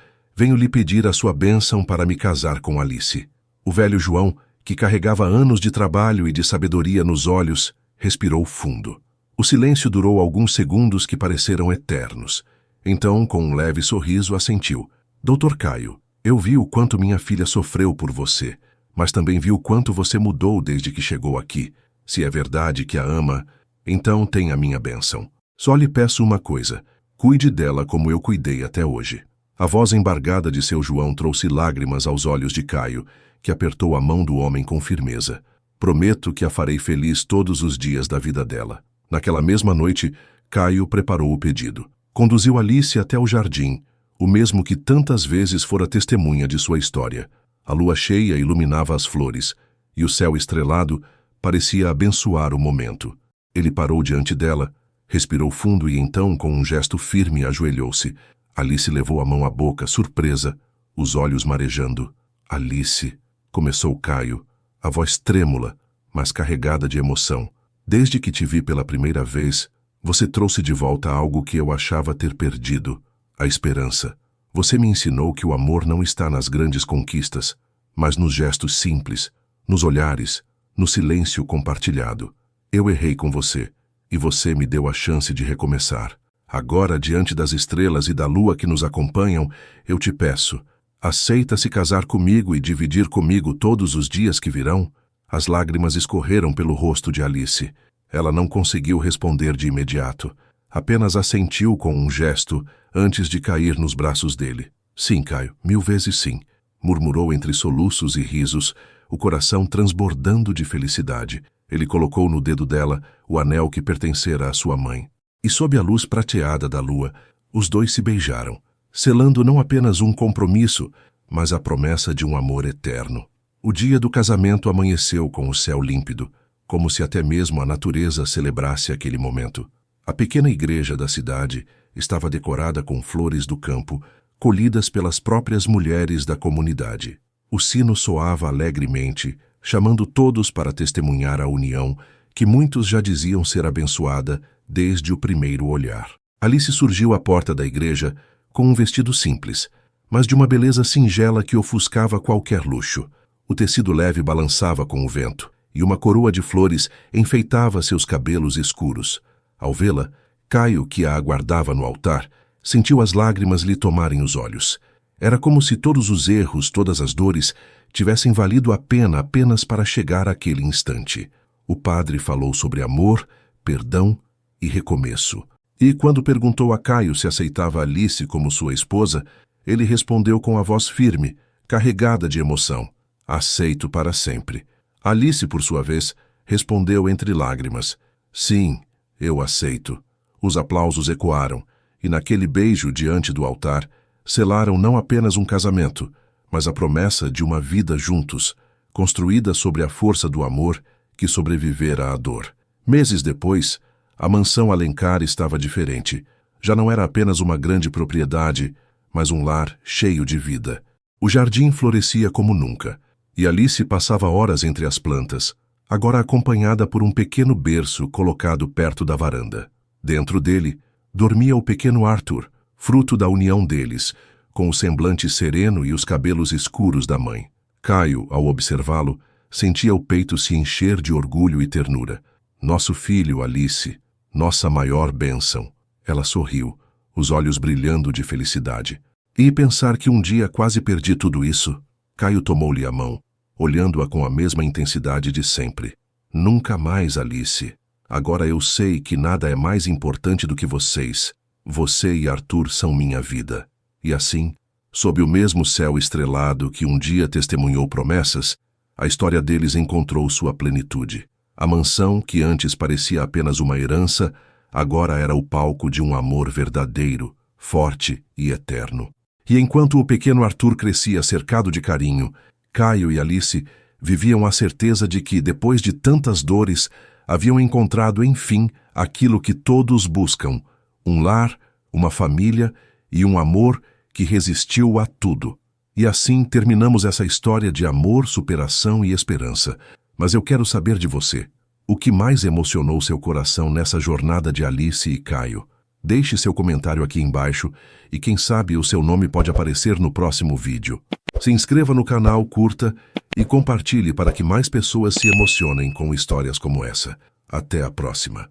venho lhe pedir a sua bênção para me casar com Alice. O velho João, que carregava anos de trabalho e de sabedoria nos olhos, respirou fundo. O silêncio durou alguns segundos que pareceram eternos. Então, com um leve sorriso, assentiu. Doutor Caio, eu vi o quanto minha filha sofreu por você, mas também vi o quanto você mudou desde que chegou aqui. Se é verdade que a ama, então tem a minha bênção. Só lhe peço uma coisa, cuide dela como eu cuidei até hoje. A voz embargada de seu João trouxe lágrimas aos olhos de Caio, que apertou a mão do homem com firmeza. Prometo que a farei feliz todos os dias da vida dela. Naquela mesma noite, Caio preparou o pedido. Conduziu Alice até o jardim, o mesmo que tantas vezes fora testemunha de sua história. A lua cheia iluminava as flores, e o céu estrelado parecia abençoar o momento. Ele parou diante dela, respirou fundo e então, com um gesto firme, ajoelhou-se. Alice levou a mão à boca, surpresa, os olhos marejando. Alice, começou Caio, a voz trêmula, mas carregada de emoção. Desde que te vi pela primeira vez, você trouxe de volta algo que eu achava ter perdido, a esperança. Você me ensinou que o amor não está nas grandes conquistas, mas nos gestos simples, nos olhares, no silêncio compartilhado. Eu errei com você, e você me deu a chance de recomeçar. Agora, diante das estrelas e da lua que nos acompanham, eu te peço, aceita se casar comigo e dividir comigo todos os dias que virão? As lágrimas escorreram pelo rosto de Alice. Ela não conseguiu responder de imediato. Apenas assentiu com um gesto antes de cair nos braços dele. Sim, Caio, 1000 vezes sim, murmurou entre soluços e risos, o coração transbordando de felicidade. Ele colocou no dedo dela o anel que pertencera à sua mãe. E sob a luz prateada da lua, os dois se beijaram, selando não apenas um compromisso, mas a promessa de um amor eterno. O dia do casamento amanheceu com o céu límpido, como se até mesmo a natureza celebrasse aquele momento. A pequena igreja da cidade estava decorada com flores do campo, colhidas pelas próprias mulheres da comunidade. O sino soava alegremente, chamando todos para testemunhar a união, que muitos já diziam ser abençoada desde o primeiro olhar. Alice surgiu à porta da igreja com um vestido simples, mas de uma beleza singela que ofuscava qualquer luxo. O tecido leve balançava com o vento, e uma coroa de flores enfeitava seus cabelos escuros. Ao vê-la, Caio, que a aguardava no altar, sentiu as lágrimas lhe tomarem os olhos. Era como se todos os erros, todas as dores, tivessem valido a pena apenas para chegar àquele instante. O padre falou sobre amor, perdão e recomeço. E quando perguntou a Caio se aceitava Alice como sua esposa, ele respondeu com a voz firme, carregada de emoção: aceito para sempre. Alice, por sua vez, respondeu entre lágrimas: sim, eu aceito. Os aplausos ecoaram, e naquele beijo diante do altar, selaram não apenas um casamento, mas a promessa de uma vida juntos, construída sobre a força do amor que sobrevivera à dor. Meses depois, a mansão Alencar estava diferente. Já não era apenas uma grande propriedade, mas um lar cheio de vida. O jardim florescia como nunca, e Alice passava horas entre as plantas, agora acompanhada por um pequeno berço colocado perto da varanda. Dentro dele, dormia o pequeno Arthur, fruto da união deles, com o semblante sereno e os cabelos escuros da mãe. Caio, ao observá-lo, sentia o peito se encher de orgulho e ternura. Nosso filho, Alice, nossa maior bênção. Ela sorriu, os olhos brilhando de felicidade. E pensar que um dia quase perdi tudo isso? Caio tomou-lhe a mão, olhando-a com a mesma intensidade de sempre. Nunca mais, Alice. Agora eu sei que nada é mais importante do que vocês. Você e Arthur são minha vida. E assim, sob o mesmo céu estrelado que um dia testemunhou promessas, a história deles encontrou sua plenitude. A mansão, que antes parecia apenas uma herança, agora era o palco de um amor verdadeiro, forte e eterno. E enquanto o pequeno Arthur crescia cercado de carinho, Caio e Alice viviam a certeza de que, depois de tantas dores, haviam encontrado, enfim, aquilo que todos buscam: um lar, uma família e um amor que resistiu a tudo. E assim terminamos essa história de amor, superação e esperança. Mas eu quero saber de você. O que mais emocionou seu coração nessa jornada de Alice e Caio? Deixe seu comentário aqui embaixo e quem sabe o seu nome pode aparecer no próximo vídeo. Se inscreva no canal, curta e compartilhe para que mais pessoas se emocionem com histórias como essa. Até a próxima.